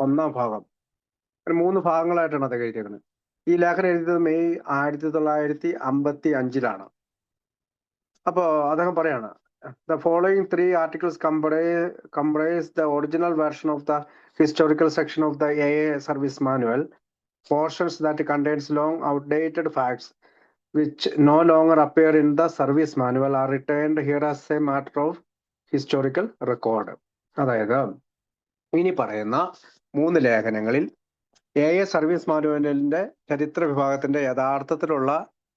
ഒന്നാം ഭാഗം. ഒരു 3 ഭാഗങ്ങളായിട്ടാണ് അത് എഴുതിയിരിക്കുന്നത്. ഈ ലേഖനം എഴുതിയത് മെയ് 1955 അപ്പോ അദ്ദേഹം പറയാണ്, the following 3 articles comprise the original version of the historical section of the AA service manual. Portions that contains long outdated facts which no longer appear in the service manual are retained here as a matter of historical record. അതായത് ഇനി പറയുന്ന 3 ലേഖനങ്ങളിൽ AA service മാനുവലിന്റെ ചരിത്ര വിഭാഗത്തിന്റെ യഥാർത്ഥത്തിലുള്ള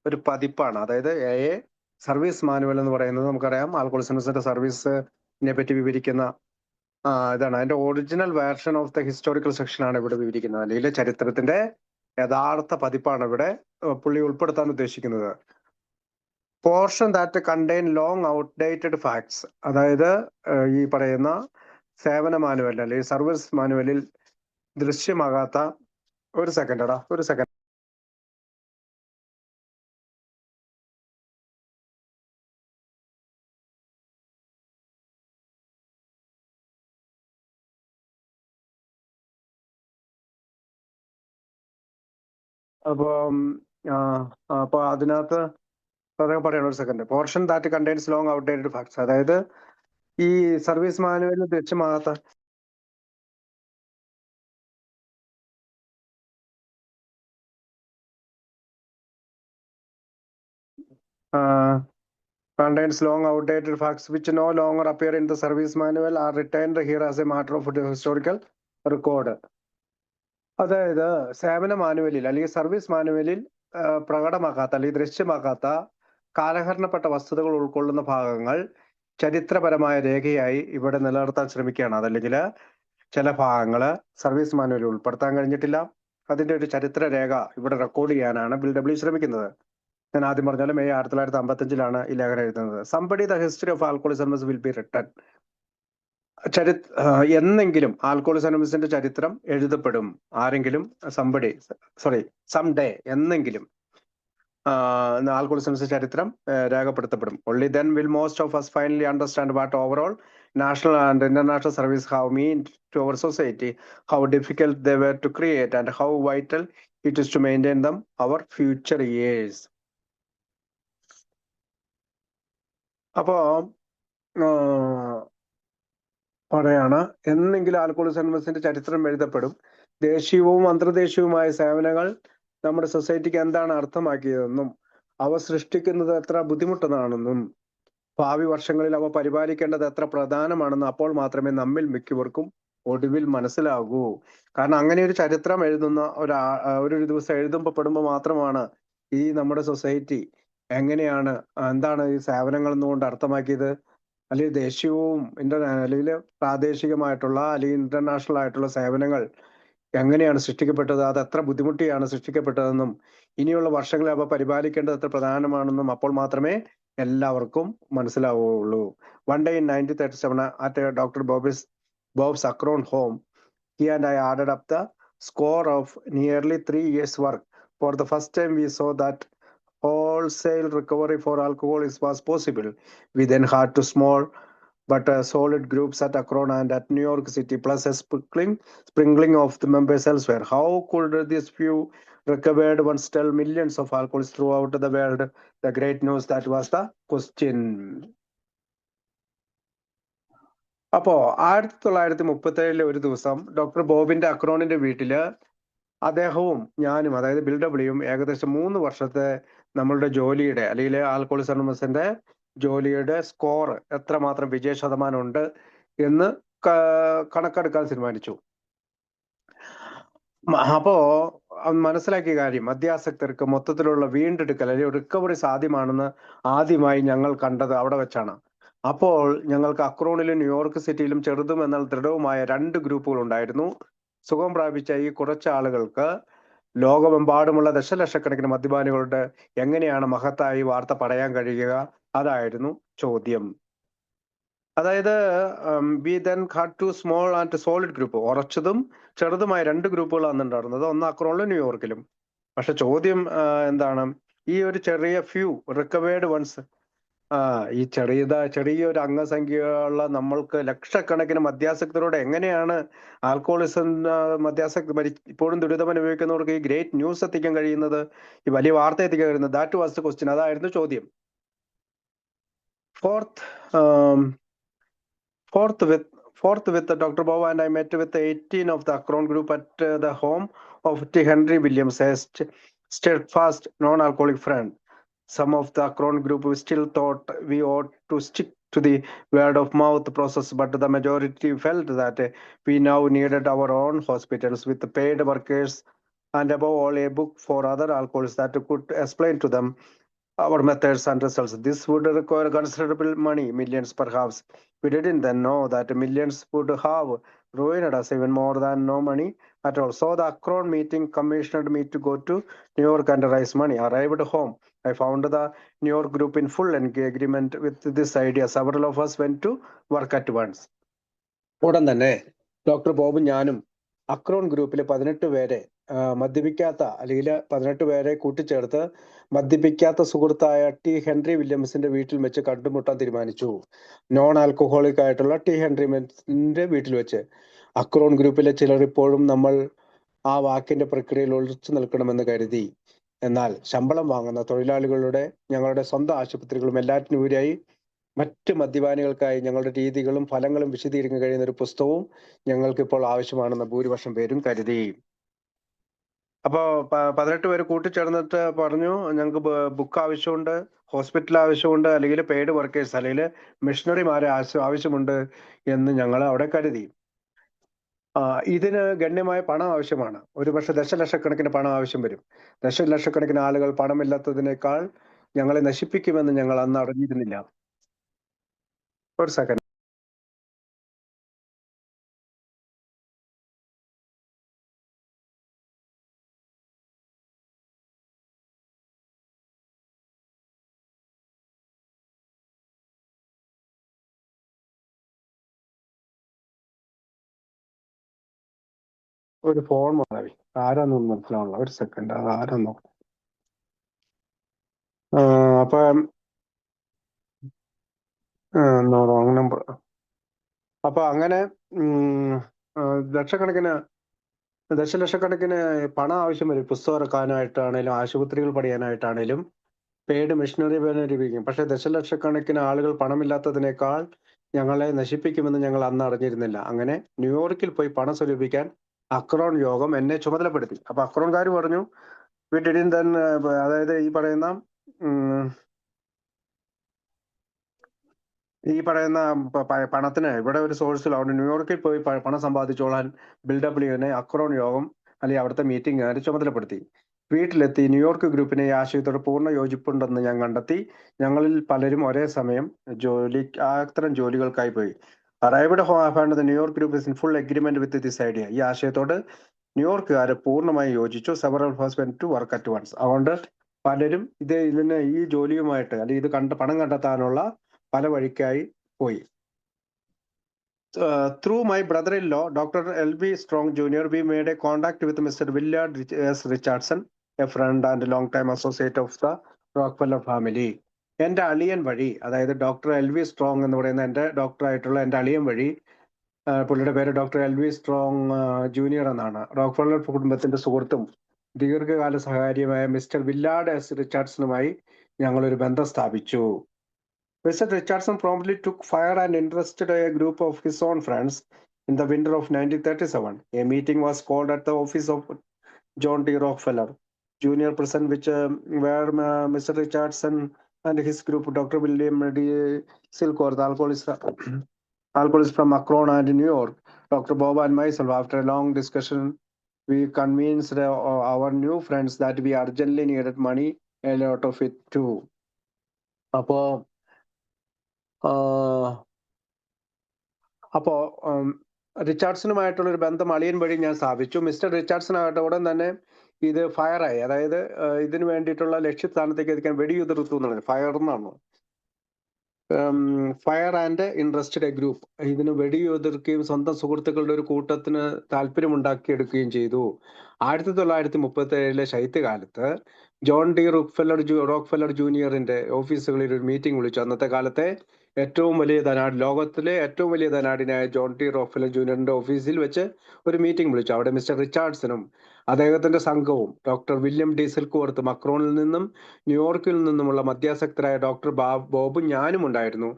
ഒരു പതിപ്പാണ്. അതായത് AA സർവീസ് മാനുവൽ എന്ന് പറയുന്നത് നമുക്കറിയാം, ആൽക്കോളിസമിന്റെ സർവീസിനെ പറ്റി വിവരിക്കുന്ന ഇതാണ്. അതിന്റെ original version of the historical section ആണ് ഇവിടെ വിവരിക്കുന്നത്, അല്ലെങ്കിൽ ചരിത്രത്തിന്റെ യഥാർത്ഥ പതിപ്പാണ് ഇവിടെ പുള്ളി ഉൾപ്പെടുത്താൻ ഉദ്ദേശിക്കുന്നത്. Portion that contain long outdated facts, അതായത് ഈ പറയുന്ന സേവന മാനുവലിൽ അല്ലെങ്കിൽ സർവീസ് മാനുവലിൽ ദൃശ്യമാകാത്ത ഒരു സെക്കൻഡ് അപ്പൊ അതിനകത്ത് പറയണം, ഒരു second. Portion that contains long outdated facts, അതായത് ഈ service മാനുവലിൽ ദൃശ്യമാകാത്ത contains long outdated facts which no longer appear in the service manual are retained here as a matter of historical record. അതായത് സേവന മാനുവലിൽ അല്ലെങ്കിൽ സർവീസ് മാനുവലിൽ പ്രകടമാക്കാത്ത അല്ലെങ്കിൽ ദൃശ്യമാക്കാത്ത കാലഹരണപ്പെട്ട വസ്തുതകൾ ഉൾക്കൊള്ളുന്ന ഭാഗങ്ങൾ ചരിത്രപരമായ രേഖയായി ഇവിടെ നിലനിർത്താൻ ശ്രമിക്കുകയാണ്. അതല്ലെങ്കിൽ ചില ഭാഗങ്ങള് സർവീസ് മാനുവലിൽ ഉൾപ്പെടുത്താൻ കഴിഞ്ഞിട്ടില്ല, അതിന്റെ ഒരു ചരിത്ര രേഖ ഇവിടെ റെക്കോർഡ് ചെയ്യാനാണ് ബിൽ ഡബ്ല്യു ശ്രമിക്കുന്നത്. ഞാൻ ആദ്യം പറഞ്ഞാലും മെയ് 1955 ഈ ലേഖനം എഴുതുന്നത്. Somebody the history of ആൽക്കോളിസം will be written. എന്നെങ്കിലും ആൽക്കോളിസമിന്റെ ചരിത്രം എഴുതപ്പെടും. ആരെങ്കിലും സംഡേ എന്നെങ്കിലും ആൽക്കോളിസമിന്റെ ചരിത്രം രേഖപ്പെടുത്തപ്പെടും. only then will most of us finally understand what overall national and international service have meant to our society, how difficult they were to create, and how vital it is to maintain them our future years. അപ്പോ പറയാണ്, എന്നെങ്കിലും ആൽക്കോളിസമിന്റെ ചരിത്രം എഴുതപ്പെടും. ദേശീയവും അന്തർദേശീയവുമായ സേവനങ്ങൾ നമ്മുടെ സൊസൈറ്റിക്ക് എന്താണ് അർത്ഥമാക്കിയതെന്നും അവ സൃഷ്ടിക്കുന്നത് എത്ര ബുദ്ധിമുട്ടെന്നാണെന്നും ഭാവി വർഷങ്ങളിൽ അവ പരിപാലിക്കേണ്ടത് എത്ര പ്രധാനമാണെന്നും അപ്പോൾ മാത്രമേ നമ്മിൽ മിക്കവർക്കും ഒടുവിൽ മനസ്സിലാകൂ. കാരണം അങ്ങനെ ഒരു ചരിത്രം എഴുതുന്ന ഒരു ദിവസം എഴുതുമ്പോൾ മാത്രമാണ് ഈ നമ്മുടെ സൊസൈറ്റി എങ്ങനെയാണ്, എന്താണ് ഈ സേവനങ്ങൾ എന്നുകൊണ്ട് അർത്ഥമാക്കിയത്, അല്ലെങ്കിൽ ദേശീയവും അല്ലെങ്കിൽ പ്രാദേശികമായിട്ടുള്ള അല്ലെങ്കിൽ ഇന്റർനാഷണൽ ആയിട്ടുള്ള സേവനങ്ങൾ എങ്ങനെയാണ് സൃഷ്ടിക്കപ്പെട്ടത്, അത് എത്ര ബുദ്ധിമുട്ടിയാണ് സൃഷ്ടിക്കപ്പെട്ടതെന്നും ഇനിയുള്ള വർഷങ്ങളിൽ അവ പരിപാലിക്കേണ്ടത് എത്ര പ്രധാനമാണെന്നും അപ്പോൾ മാത്രമേ എല്ലാവർക്കും മനസ്സിലാവുകയുള്ളൂ. One day in 1937 at Dr. Bob's Akron home, he and I added up the score of nearly 3 years' work. For the first time we saw that wholesale recovery for alcoholics was possible. We then had two small but solid groups at Akron and at New York City, plus a sprinkling of the members elsewhere. How could these few recovered ones tell millions of alcoholics throughout the world the great news? That was the question. അപ്പോ 1937 ഒരു ദിവസം doctor ബോബിന്റെ അക്രോണിന്റെ വീട്ടില് അദ്ദേഹവും ഞാനും, അതായത് bill ഡബ്ല്യുവും ഏകദേശം 3 വർഷത്തെ നമ്മളുടെ ജോലിയുടെ അല്ലെങ്കിൽ ആൽക്കോളിസമിന്റെ ജോലിയുടെ സ്കോർ എത്രമാത്രം വിജയ ശതമാനം ഉണ്ട് എന്ന് കണക്കെടുക്കാൻ തീരുമാനിച്ചു. അപ്പോ മനസ്സിലാക്കിയ കാര്യം, മദ്യാസക്തർക്ക് മൊത്തത്തിലുള്ള വീണ്ടെടുക്കൽ അല്ലെങ്കിൽ റിക്കവറി സാധ്യമാണെന്ന് ആദ്യമായി ഞങ്ങൾ കണ്ടത് അവിടെ വെച്ചാണ്. അപ്പോൾ ഞങ്ങൾക്ക് അക്രോണിലും ന്യൂയോർക്ക് സിറ്റിയിലും ചെറുതും എന്നാൽ ദൃഢവുമായ 2 ഗ്രൂപ്പുകൾ ഉണ്ടായിരുന്നു. സുഖം പ്രാപിച്ച ഈ കുറച്ച് ആളുകൾക്ക് ലോകമെമ്പാടുമുള്ള ദശലക്ഷക്കണക്കിന് മദ്യപാനികളുടെ എങ്ങനെയാണ് മഹത്തായി വാർത്ത പറയാൻ കഴിയുക? അതായിരുന്നു ചോദ്യം. അതായത് we then had two small and solid group, ഉറച്ചതും ചെറുതുമായ 2 ഗ്രൂപ്പുകളാണ് ഉണ്ടായിരുന്നത്, ഒന്ന് അക്രോണിലും ന്യൂയോർക്കിലും. പക്ഷെ ചോദ്യം എന്താണ്, ഈ ഒരു ചെറിയ ഫ്യൂ റിക്കവേർഡ് വൺസ് ഈ ചെറിയൊരു അംഗസംഖ്യയുള്ള നമ്മൾക്ക് ലക്ഷക്കണക്കിന് മദ്യാസക്തരോട് എങ്ങനെയാണ് ആൽക്കഹോളിസം മദ്യാസക്തി ഇപ്പോഴും ദുരിതം അനുഭവിക്കുന്നവർക്ക് ഈ ഗ്രേറ്റ് ന്യൂസ് എത്തിക്കാൻ കഴിയുന്നത്, ഈ വലിയ വാർത്ത എത്തിക്കാൻ കഴിയുന്നത്? That was the question. അതായിരുന്നു ചോദ്യം. Fourth with Dr. Bob and I met with 18 of the Akron group at the home of T. Henry Williams, a steadfast non-alcoholic friend. Some of the Akron group still thought we ought to stick to the word of mouth process, but the majority felt that we now needed our own hospitals with paid workers and above all a book for other alcoholics that could explain to them our methods and results. This would require considerable money, millions perhaps. We didn't then know that millions would have ruined us even more than no money at all. So the Akron meeting commissioned me to go to New York and raise money. Arrived home, I found the New York group in full agreement with this idea. Several of us went to work at once. ഉടൻ തന്നെ doctor ബോബും ഞാനും Acorn ഗ്രൂപ്പിലെ 18 പേരെ മദ്യപിക്കാത്ത അല്ലെങ്കിൽ 18 പേരെ കൂട്ടിച്ചേർത്ത് മദ്യപിക്കാത്ത സുഹൃത്തായ T Henry വില്യംസിന്റെ വീട്ടിൽ വെച്ച് കണ്ടുമുട്ടാൻ തീരുമാനിച്ചു. നോൺ ആൽക്കഹോളിക് ആയിട്ടുള്ള ടി ഹെൻറിന്റെ വീട്ടിൽ വെച്ച്. അക്രോൺ ഗ്രൂപ്പിലെ ചിലർ ഇപ്പോഴും നമ്മൾ ആ വാക്കിന്റെ പ്രക്രിയയിൽ ഒളിച്ചു നിൽക്കണമെന്ന് കരുതി. എന്നാൽ ശമ്പളം വാങ്ങുന്ന തൊഴിലാളികളുടെ ഞങ്ങളുടെ സ്വന്തം ആശുപത്രികളും എല്ലാറ്റിനുപരിയായി മറ്റ് മദ്യപാനികൾക്കായി ഞങ്ങളുടെ രീതികളും ഫലങ്ങളും വിശദീകരിക്കാൻ കഴിയുന്ന ഒരു പുസ്തകവും ഞങ്ങൾക്ക് ഇപ്പോൾ ആവശ്യമാണെന്ന് ഭൂരിപക്ഷം പേരും കരുതി. അപ്പോ 18 പേര് കൂട്ടിച്ചേർന്നിട്ട് പറഞ്ഞു, ഞങ്ങൾക്ക് ബുക്ക് ആവശ്യമുണ്ട്, ഹോസ്പിറ്റൽ ആവശ്യമുണ്ട്, അല്ലെങ്കിൽ പെയ്ഡ് വർക്കേഴ്സ് അല്ലെങ്കിൽ മിഷണറിമാരെ ആവശ്യമുണ്ട് എന്ന് ഞങ്ങൾ അവിടെ കരുതി. ഇതിന് ഗണ്യമായ പണം ആവശ്യമാണ്. ഒരുപക്ഷെ ദശലക്ഷക്കണക്കിന് പണം ആവശ്യം വരും. ദശലക്ഷക്കണക്കിന് ആളുകൾ പണമില്ലാത്തതിനേക്കാൾ ഞങ്ങളെ നശിപ്പിക്കുമെന്ന് ഞങ്ങൾ അന്ന് അറിഞ്ഞിരുന്നില്ല. ഒരു സെക്കൻഡ്. ഒരു ഫോൺ മാറി. ആരാന്നൊന്നും മനസ്സിലാവണല്ലോ. ഒരു സെക്കൻഡ്. അത് ആരാന്നോ. അപ്പൊ റോങ് നമ്പർ. അപ്പൊ അങ്ങനെ ദശലക്ഷക്കണക്കിന് പണം ആവശ്യം വരും. പുസ്തകം ഇറക്കാനായിട്ടാണേലും ആശുപത്രികൾ പണിയാനായിട്ടാണേലും പെയ്ഡ് മിഷണറി ലഭിക്കും. പക്ഷെ ദശലക്ഷക്കണക്കിന് ആളുകൾ പണമില്ലാത്തതിനേക്കാൾ ഞങ്ങളെ നശിപ്പിക്കുമെന്ന് ഞങ്ങൾ അന്ന് അറിഞ്ഞിരുന്നില്ല. അങ്ങനെ ന്യൂയോർക്കിൽ പോയി പണം സ്വരൂപിക്കാൻ അക്രോൺ യോഗം എന്നെ ചുമതലപ്പെടുത്തി. അപ്പൊ അക്രോൺകാർ പറഞ്ഞു, വീട്ടിൽ തന്നെ, അതായത് ഈ പറയുന്ന പണത്തിന് ഇവിടെ ഒരു സോഴ്സിൽ അവിടെ ന്യൂയോർക്കിൽ പോയി പണം സമ്പാദിച്ചോളാൻ ബിൽഡബ്ല്യുവിനെ അക്രോൺ യോഗം അല്ലെങ്കിൽ അവിടുത്തെ മീറ്റിംഗുകാർ ചുമതലപ്പെടുത്തി. വീട്ടിലെത്തി ന്യൂയോർക്ക് ഗ്രൂപ്പിനെ ഈ ആശയത്തോട് പൂർണ്ണ യോജിപ്പുണ്ടെന്ന് ഞാൻ കണ്ടെത്തി. ഞങ്ങളിൽ പലരും ഒരേ സമയം അത്തരം ജോലികൾക്കായി പോയി. Arrived home, the New York group is in full agreement with this idea. ഈ ആശയത്തോട് ന്യൂയോർക്കുകാരെ പൂർണ്ണമായി യോജിച്ചു. Several of us went to work at once. അതുകൊണ്ട് പലരും ഇതിന് ഈ ജോലിയുമായിട്ട് അല്ലെങ്കിൽ ഇത് പണം കണ്ടെത്താനുള്ള പല വഴിക്കായി പോയി. Through my brother-in-law, Dr. L.B. Strong Jr., we made a contact with Mr. Willard S. Richardson, a friend and long-time associate of the Rockefeller family. എൻ്റെ അളിയൻ വഴി, അതായത് ഡോക്ടർ എൽ വി സ്ട്രോങ് എന്ന് പറയുന്ന എൻ്റെ ഡോക്ടറായിട്ടുള്ള എൻ്റെ അളിയൻ വഴി, പുള്ളിയുടെ പേര് doctor L V Strong Junior എന്നാണ്, റോക്ക്ഫെല്ലർ കുടുംബത്തിന്റെ സുഹൃത്തും ദീർഘകാല സഹകാരിയുമായ മിസ്റ്റർ വില്ലാർഡ് എസ് റിച്ചാർഡ്സണുമായി ഞങ്ങളൊരു ബന്ധം സ്ഥാപിച്ചു. Mr. Richardson promptly took fire and interested a group of his own friends in the winter of 1937. A meeting was called at the office of John D. Rockefeller Jr. present, where Mr. Richardson and his group, Dr. William D. Silkworth, the alcoholist from Akron and New York, Dr. Bob and myself, after a long discussion, we convinced our new friends that we urgently needed money, a lot of it too. അപ്പോ റിച്ചാർഡ്സണുമായിട്ടുള്ള ഒരു ബന്ധം അളിയൻ വഴി ഞാൻ സ്ഥാപിച്ചു. Mister Richardson ആകട്ടെ ഉടൻ തന്നെ ഇത് ഫയറായി, അതായത് ഇതിനു വേണ്ടിയിട്ടുള്ള ലക്ഷ്യസ്ഥാനത്തേക്ക് എത്തിക്കാൻ വെടിയുതിർത്തു എന്നുള്ളത്. ഫയർ എന്നാണോ? Fire and interested A group. ഇതിന് വെടിയുതിർക്കുകയും സ്വന്തം സുഹൃത്തുക്കളുടെ ഒരു കൂട്ടത്തിന് താല്പര്യമുണ്ടാക്കിയെടുക്കുകയും ചെയ്തു. 1937 ശൈത്യകാലത്ത് ജോൺ ഡി റോക്ക്ഫെല്ലർ ജൂനിയറിന്റെ ഓഫീസുകളിൽ ഒരു മീറ്റിംഗ് വിളിച്ചു. അന്നത്തെ കാലത്തെ ലോകത്തിലെ ഏറ്റവും വലിയ ധനാഢ്യനായ ജോൺ ഡി റോക്ക്ഫെല്ലർ ജൂനിയറിന്റെ ഓഫീസിൽ വെച്ച് ഒരു മീറ്റിംഗ് വിളിച്ചു. അവിടെ മിസ്റ്റർ റിച്ചാർഡ്സണും അദ്ദേഹത്തിന്റെ സംഘവും ഡോക്ടർ വില്യം ഡി സിൽക്ക്വർത്ത് മക്രോണിൽ നിന്നും ന്യൂയോർക്കിൽ നിന്നുമുള്ള മധ്യാസക്തരായ ഡോക്ടർ ബോബും ഞാനും ഉണ്ടായിരുന്നു.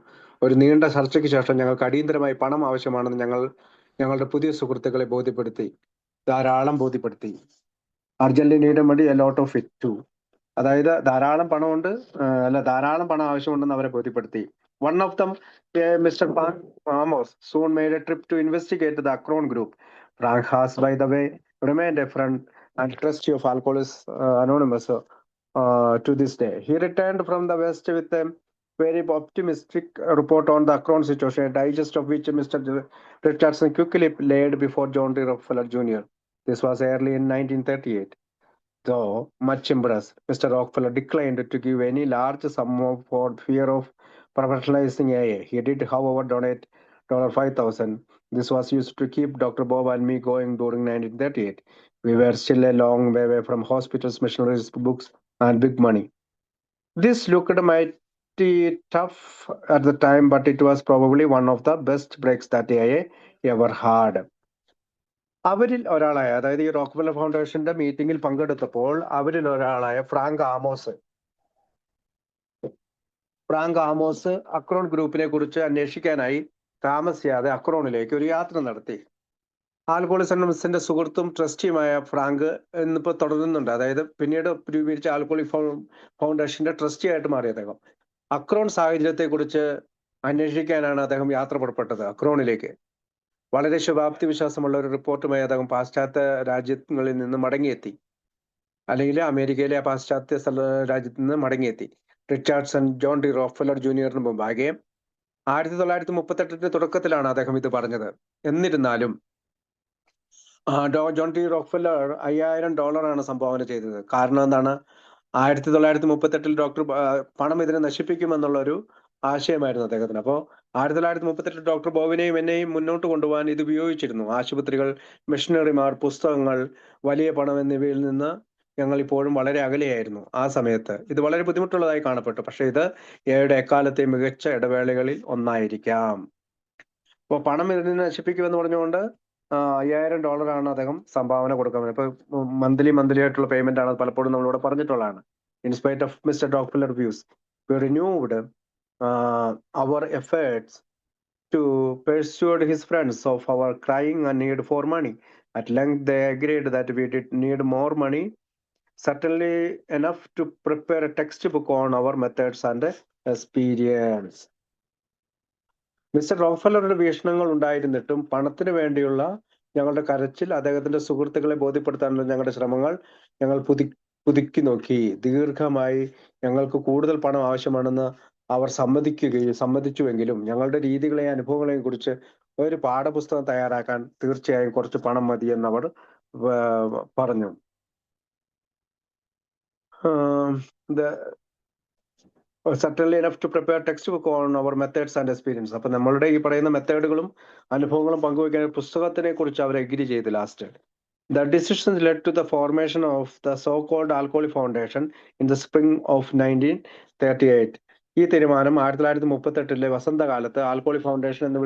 ഒരു നീണ്ട ചർച്ചയ്ക്ക് ശേഷം ഞങ്ങൾക്ക് അടിയന്തരമായി പണം ആവശ്യമാണെന്ന് ഞങ്ങളുടെ പുതിയ സുഹൃത്തുക്കളെ ധാരാളം ബോധ്യപ്പെടുത്തി. അർജന്റീനയുടെ മടി a lot of it too. അതായത് ധാരാളം പണം ആവശ്യമുണ്ടെന്ന് അവരെ ബോധ്യപ്പെടുത്തി. One of them, mister Amos, soon made a trip to investigate the Akron group. Frank has, by the way, remained a friend and trustee of Alcoholics Anonymous to this day. He returned from the West with a very optimistic report on the Akron situation, a digest of which Mr. Richardson quickly laid before John D. Rockefeller Jr. This was early in 1938. Though much impressed, Mr. Rockefeller declined to give any large sum for fear of professionalizing AA. He did, however, donate $5,000. This was used to keep Dr. Bob and me going during 1938. We were still a long way away from hospitals, missionaries, books, and big money. This looked mighty tough at the time, but it was probably one of the best breaks that AA ever had. അവരിൽ ഒരാളായ, അതായത് ഈ Rockefeller ഫൗണ്ടേഷന്റെ മീറ്റിംഗിൽ പങ്കെടുത്തപ്പോൾ അവരിൽ ഒരാളായ Frank Amos Acorn ഗ്രൂപ്പിനെ കുറിച്ച് അന്വേഷിക്കാനായി താമസിയാതെ അക്രോണിലേക്ക് ഒരു യാത്ര നടത്തി. ആൽക്കോളിക്സ് അനോണിമസിന്റെ സുഹൃത്തും ട്രസ്റ്റിയുമായ ഫ്രാങ്ക് ഇന്നിപ്പോ തുടരുന്നുണ്ട്. അതായത് പിന്നീട് രൂപീകരിച്ച ആൽക്കോളിക് ഫൗണ്ടേഷന്റെ ട്രസ്റ്റി ആയിട്ട് മാറി അദ്ദേഹം. അക്രോൺ സാഹചര്യത്തെ കുറിച്ച് അന്വേഷിക്കാനാണ് അദ്ദേഹം യാത്ര പുറപ്പെട്ടത് അക്രോണിലേക്ക്. വളരെ ശുഭാപ്തി വിശ്വാസമുള്ള ഒരു റിപ്പോർട്ടുമായി അദ്ദേഹം പാശ്ചാത്യ രാജ്യങ്ങളിൽ നിന്ന് മടങ്ങിയെത്തി, അല്ലെങ്കിൽ അമേരിക്കയിലെ പാശ്ചാത്യ രാജ്യത്ത് നിന്ന് മടങ്ങിയെത്തി. റിച്ചാർഡ്സൺ ജോൺ ഡി റോക്ക്ഫെല്ലർ ജൂനിയറിന് മുമ്പാകെ 1938 തുടക്കത്തിലാണ് അദ്ദേഹം ഇത് പറഞ്ഞത്. എന്നിരുന്നാലും ജോൺ ഡി റോക്ക്ഫെല്ലർ $5,000 സംഭാവന ചെയ്തത്. കാരണം എന്താണ്? 1938 ഡോക്ടർ പണം ഇതിനെ നശിപ്പിക്കുമെന്നുള്ള ഒരു ആശയമായിരുന്നു അദ്ദേഹത്തിന്. അപ്പോൾ 1938 ഡോക്ടർ ബോബിനെയും എന്നെയും മുന്നോട്ട് കൊണ്ടുപോകാൻ ഇത് ഉപയോഗിച്ചിരുന്നു. ആശുപത്രികൾ, മിഷണറിമാർ, പുസ്തകങ്ങൾ, വലിയ പണം എന്നിവയിൽ നിന്ന് ഞങ്ങൾ ഇപ്പോഴും വളരെ അകലെയായിരുന്നു. ആ സമയത്ത് ഇത് വളരെ ബുദ്ധിമുട്ടുള്ളതായി കാണപ്പെട്ടു. പക്ഷെ ഇത് എക്കാലത്തെ മികച്ച ഇടവേളകളിൽ ഒന്നായിരിക്കാം. അപ്പോൾ പണം ഇതിനെ നശിപ്പിക്കുമെന്ന് പറഞ്ഞുകൊണ്ട് $5,000 അദ്ദേഹം സംഭാവന കൊടുക്കാൻ. ഇപ്പൊ മന്ത്ലി ആയിട്ടുള്ള പേയ്മെന്റ് ആണ് പലപ്പോഴും നമ്മളിവിടെ പറഞ്ഞിട്ടുള്ളതാണ്. In spite of mister Rockefeller views, we renewed our efforts to persuade his friends of our crying and need for money. At length they agreed that we did need more money, certainly enough to prepare a textbook on our methods and experience. Mister റോക്ക്ഫെല്ലറുടെ വീക്ഷണങ്ങൾ ഉണ്ടായിരുന്നിട്ടും പണത്തിന് വേണ്ടിയുള്ള ഞങ്ങളുടെ കരച്ചിൽ, അദ്ദേഹത്തിന്റെ സുഹൃത്തുക്കളെ ബോധ്യപ്പെടുത്താനുള്ള ഞങ്ങളുടെ ശ്രമങ്ങൾ ഞങ്ങൾ പുതുക്കി നോക്കി. ദീർഘമായി ഞങ്ങൾക്ക് കൂടുതൽ പണം ആവശ്യമാണെന്ന് അവർ സമ്മതിച്ചുവെങ്കിലും ഞങ്ങളുടെ രീതികളെയും അനുഭവങ്ങളെയും കുറിച്ച് ഒരു പാഠപുസ്തകം തയ്യാറാക്കാൻ തീർച്ചയായും കുറച്ച് പണം മതിയെന്ന് അവർ പറഞ്ഞു. Certainly enough to prepare textbook on our methods and experience. അപ്പൊ നമ്മളുടെ ഈ പറയുന്ന മെത്തേഡുകളും അനുഭവങ്ങളും പങ്കുവയ്ക്കാൻ പുസ്തകത്തിനെ കുറിച്ച് അവർ എഗ്രി ചെയ്ത് last. The decisions led to the formation of the so-called Alcoholic Foundation in the spring of 1938. ഈ തീരുമാനം 1938 വസന്തകാലത്ത് ആൽക്കോളിക് ഫൗണ്ടേഷൻ എന്ന്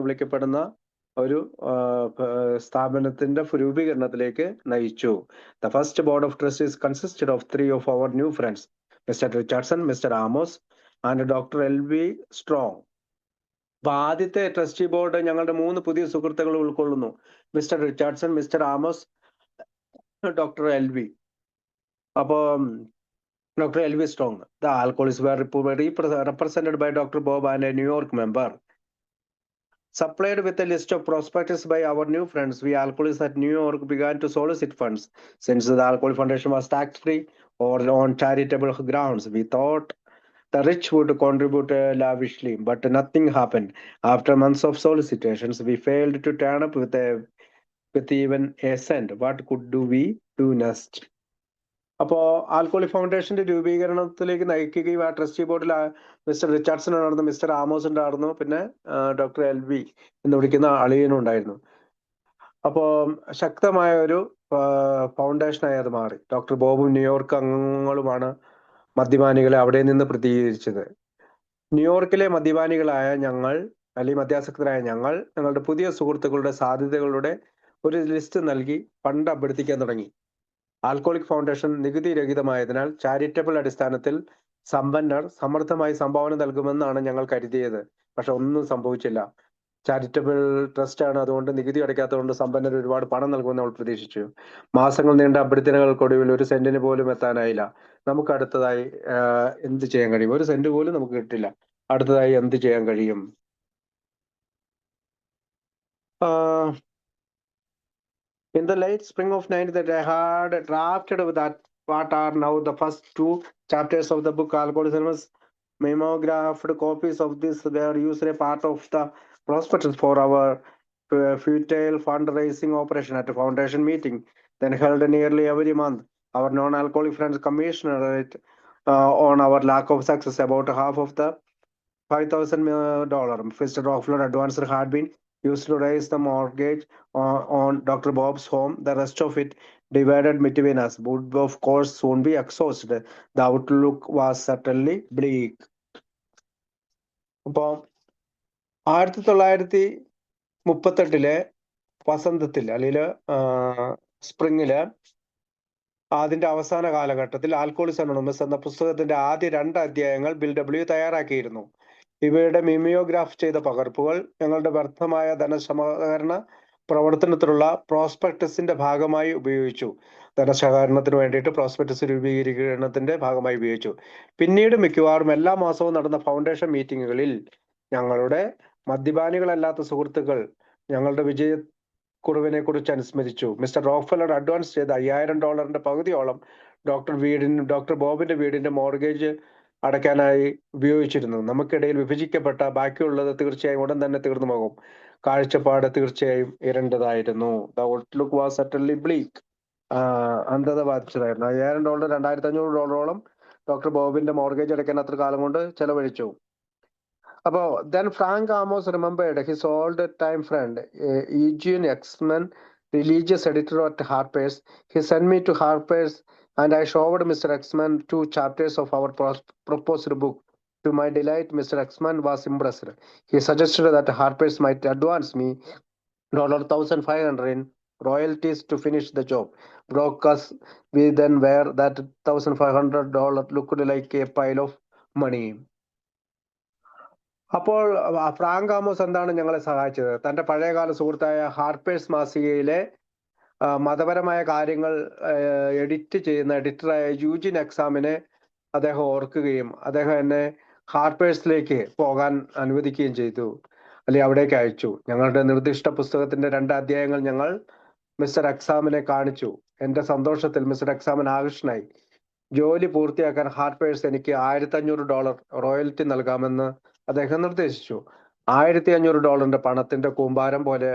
വിളിക്കപ്പെടുന്ന ഒരു സ്ഥാപനത്തിന്റെ രൂപീകരണത്തിലേക്ക് നയിച്ചു. The first board of trustees consisted of 3 of our new friends, Mr. Richardson, Mr. Amos, and Dr. L.V. Strong. അപ്പൊ ആദ്യത്തെ trustee board ഞങ്ങളുടെ 3 പുതിയ സുഹൃത്തുക്കൾ ഉൾക്കൊള്ളുന്നു: mister Richardson, mister Amos, doctor LV. അപ്പോ doctor LV Strong. The alcoholics were represented by Dr. Bob and a New York member. Supplied with a list of prospectus by our new friends, we alcoholics at New York began to solicit funds. Since the Alcoholic Foundation was tax-free or on charitable grounds, we thought the rich would contribute lavishly, but nothing happened. After months of solicitations, we failed to turn up with even a cent. What could we do next? അപ്പോ alcoholic ഫൗണ്ടേഷന്റെ രൂപീകരണത്തിലേക്ക് നയിക്കുകയും ആ trustee ബോർഡിൽ mister Richardson ഉണ്ടായിരുന്നു, mister Amos ഉണ്ടായിരുന്നു, പിന്നെ doctor LV എന്ന് വിളിക്കുന്ന അളിയനും ഉണ്ടായിരുന്നു. അപ്പോ ശക്തമായ ഒരു ഫൗണ്ടേഷനായി അത് മാറി. ഡോക്ടർ ബോബും ന്യൂയോർക്ക് അംഗങ്ങളുമാണ് മദ്യപാനികളെ അവിടെ നിന്ന് പ്രതികരിച്ചത്. ന്യൂയോർക്കിലെ മദ്യപാനികളായ ഞങ്ങൾ, അല്ലെങ്കിൽ മദ്യാസക്തരായ ഞങ്ങൾ, ഞങ്ങളുടെ പുതിയ സുഹൃത്തുക്കളുടെ സാധ്യതകളുടെ ഒരു ലിസ്റ്റ് നൽകി ഫണ്ട് അഭ്യർത്ഥിക്കാൻ തുടങ്ങി. ആൽക്കോളിക് ഫൗണ്ടേഷൻ നികുതി രഹിതമായതിനാൽ ചാരിറ്റബിൾ അടിസ്ഥാനത്തിൽ സമ്പന്നർ സമർത്ഥമായി സംഭാവന നൽകുമെന്നാണ് ഞങ്ങൾ കരുതിയത്. പക്ഷെ ഒന്നും സംഭവിച്ചില്ല. ചാരിറ്റബിൾ ട്രസ്റ്റ് ആണ്, അതുകൊണ്ട് നികുതി അടയ്ക്കാത്തതുകൊണ്ട് സമ്പന്നർ ഒരുപാട് പണം നൽകുമെന്ന് നമ്മൾ പ്രതീക്ഷിച്ചു. മാസങ്ങൾ നീണ്ട അഭ്യർത്ഥനകൾക്കൊടുവിൽ ഒരു സെന്റിന് പോലും എത്താനായില്ല. നമുക്ക് അടുത്തതായി എന്ത് ചെയ്യാൻ കഴിയും? ഒരു സെന്റ് പോലും നമുക്ക് കിട്ടില്ല. അടുത്തതായി എന്ത് ചെയ്യാൻ കഴിയും? In the late spring of 90, that I had drafted that what are now the first two chapters of the book Alcoholism. Mimeographed copies of this were used a part of the prospectus for our futile fundraising operation at a foundation meeting, then held nearly every month. Our non-alcoholic friends commissioned on our lack of success. About half of the $5,000 Mr. Rockefeller advance had been used to raise the mortgage on Dr. Bob's home. The rest of it divided between us would of course soon be exhausted. The outlook was certainly bleak. അപ്പോൾ 1938 വസന്തത്തിൽ അല്ലെങ്കിൽ സ്പ്രിങ്ങില് അതിന്റെ അവസാന കാലഘട്ടത്തിൽ ആൽക്കോളിസം anonymous എന്ന പുസ്തകത്തിന്റെ ആദ്യ 2 അധ്യായങ്ങൾ bill W തയ്യാറാക്കിയിരുന്നു. ഇവയുടെ മിമിയോഗ്രാഫ് ചെയ്ത പകർപ്പുകൾ ഞങ്ങളുടെ വ്യർത്ഥമായ ധനസമാഹരണ പ്രവർത്തനത്തിലുള്ള പ്രോസ്പെക്ടസിന്റെ ഭാഗമായി ഉപയോഗിച്ചു. ധനസഹകരണത്തിന് വേണ്ടിയിട്ട് പ്രോസ്പെക്ടസ് രൂപീകരണത്തിന്റെ ഭാഗമായി ഉപയോഗിച്ചു. പിന്നീട് മിക്കവാറും എല്ലാ മാസവും നടന്ന ഫൗണ്ടേഷൻ മീറ്റിങ്ങുകളിൽ ഞങ്ങളുടെ മദ്യപാനികളല്ലാത്ത സുഹൃത്തുക്കൾ ഞങ്ങളുടെ വിജയക്കുറവിനെ കുറിച്ച് അനുസ്മരിച്ചു. മിസ്റ്റർ റോക്ക്ഫെല്ലർ അഡ്വാൻസ് ചെയ്ത $5000 പകുതിയോളം ഡോക്ടർ ബോബിന്റെ വീടിന്റെ മോർഗേജ് അടയ്ക്കാനായി ഉപയോഗിച്ചിരുന്നു. നമുക്കിടയിൽ വിഭജിക്കപ്പെട്ട ബാക്കിയുള്ളത് തീർച്ചയായും ഉടൻ തന്നെ തീർന്നു പോകും. കാഴ്ചപ്പാട് തീർച്ചയായും ഇരുണ്ടതായിരുന്നു. The outlook was certainly bleak. അന്ധത ബാധിച്ചതായിരുന്നു. $5000 $2500 ഡോക്ടർ ബോബിന്റെ മോർഗേജ് അടയ്ക്കാൻ അത്ര കാലം കൊണ്ട് ചെലവഴിച്ചു. അപ്പോൾ then Frank Amos remembered his old time friend Eugene Exman, religious editor at Harper's. He sent me to Harper's and I showed Mr. Exman 2 chapters of our proposed book. To my delight, Mr. Exman was impressed. He suggested that Harper's might advance me $1,500 in royalties to finish the job. Broke us we then were that $1,500 looked like a pile of money. അപ്പോൾ Frank Amos എന്താണ് ഞങ്ങളെ സഹായിച്ചത്? തന്റെ പഴയകാല സുഹൃത്തായ Harper's മാസികയിലെ മതപരമായ കാര്യങ്ങൾ edit ചെയ്യുന്ന എഡിറ്ററായ യൂജിൻ എക്സാമിനെ അദ്ദേഹം ഓർക്കുകയും അദ്ദേഹം എന്നെ ഹാർപ്പേഴ്സിലേക്ക് പോകാൻ അനുവദിക്കുകയും ചെയ്തു, അല്ലെങ്കിൽ അവിടേക്ക് അയച്ചു. ഞങ്ങളുടെ നിർദ്ദിഷ്ട പുസ്തകത്തിന്റെ 2 അധ്യായങ്ങൾ ഞങ്ങൾ മിസ്റ്റർ എക്സാമിനെ കാണിച്ചു. എന്റെ സന്തോഷത്തിൽ മിസ്റ്റർ എക്സാമിൻ ആകർഷനായി. ജോലി പൂർത്തിയാക്കാൻ ഹാർപ്പേഴ്സ് എനിക്ക് $1500 റോയൽറ്റി നൽകാമെന്ന് അദ്ദേഹം നിർദ്ദേശിച്ചു. $1500 പണത്തിന്റെ കൂമ്പാരം പോലെ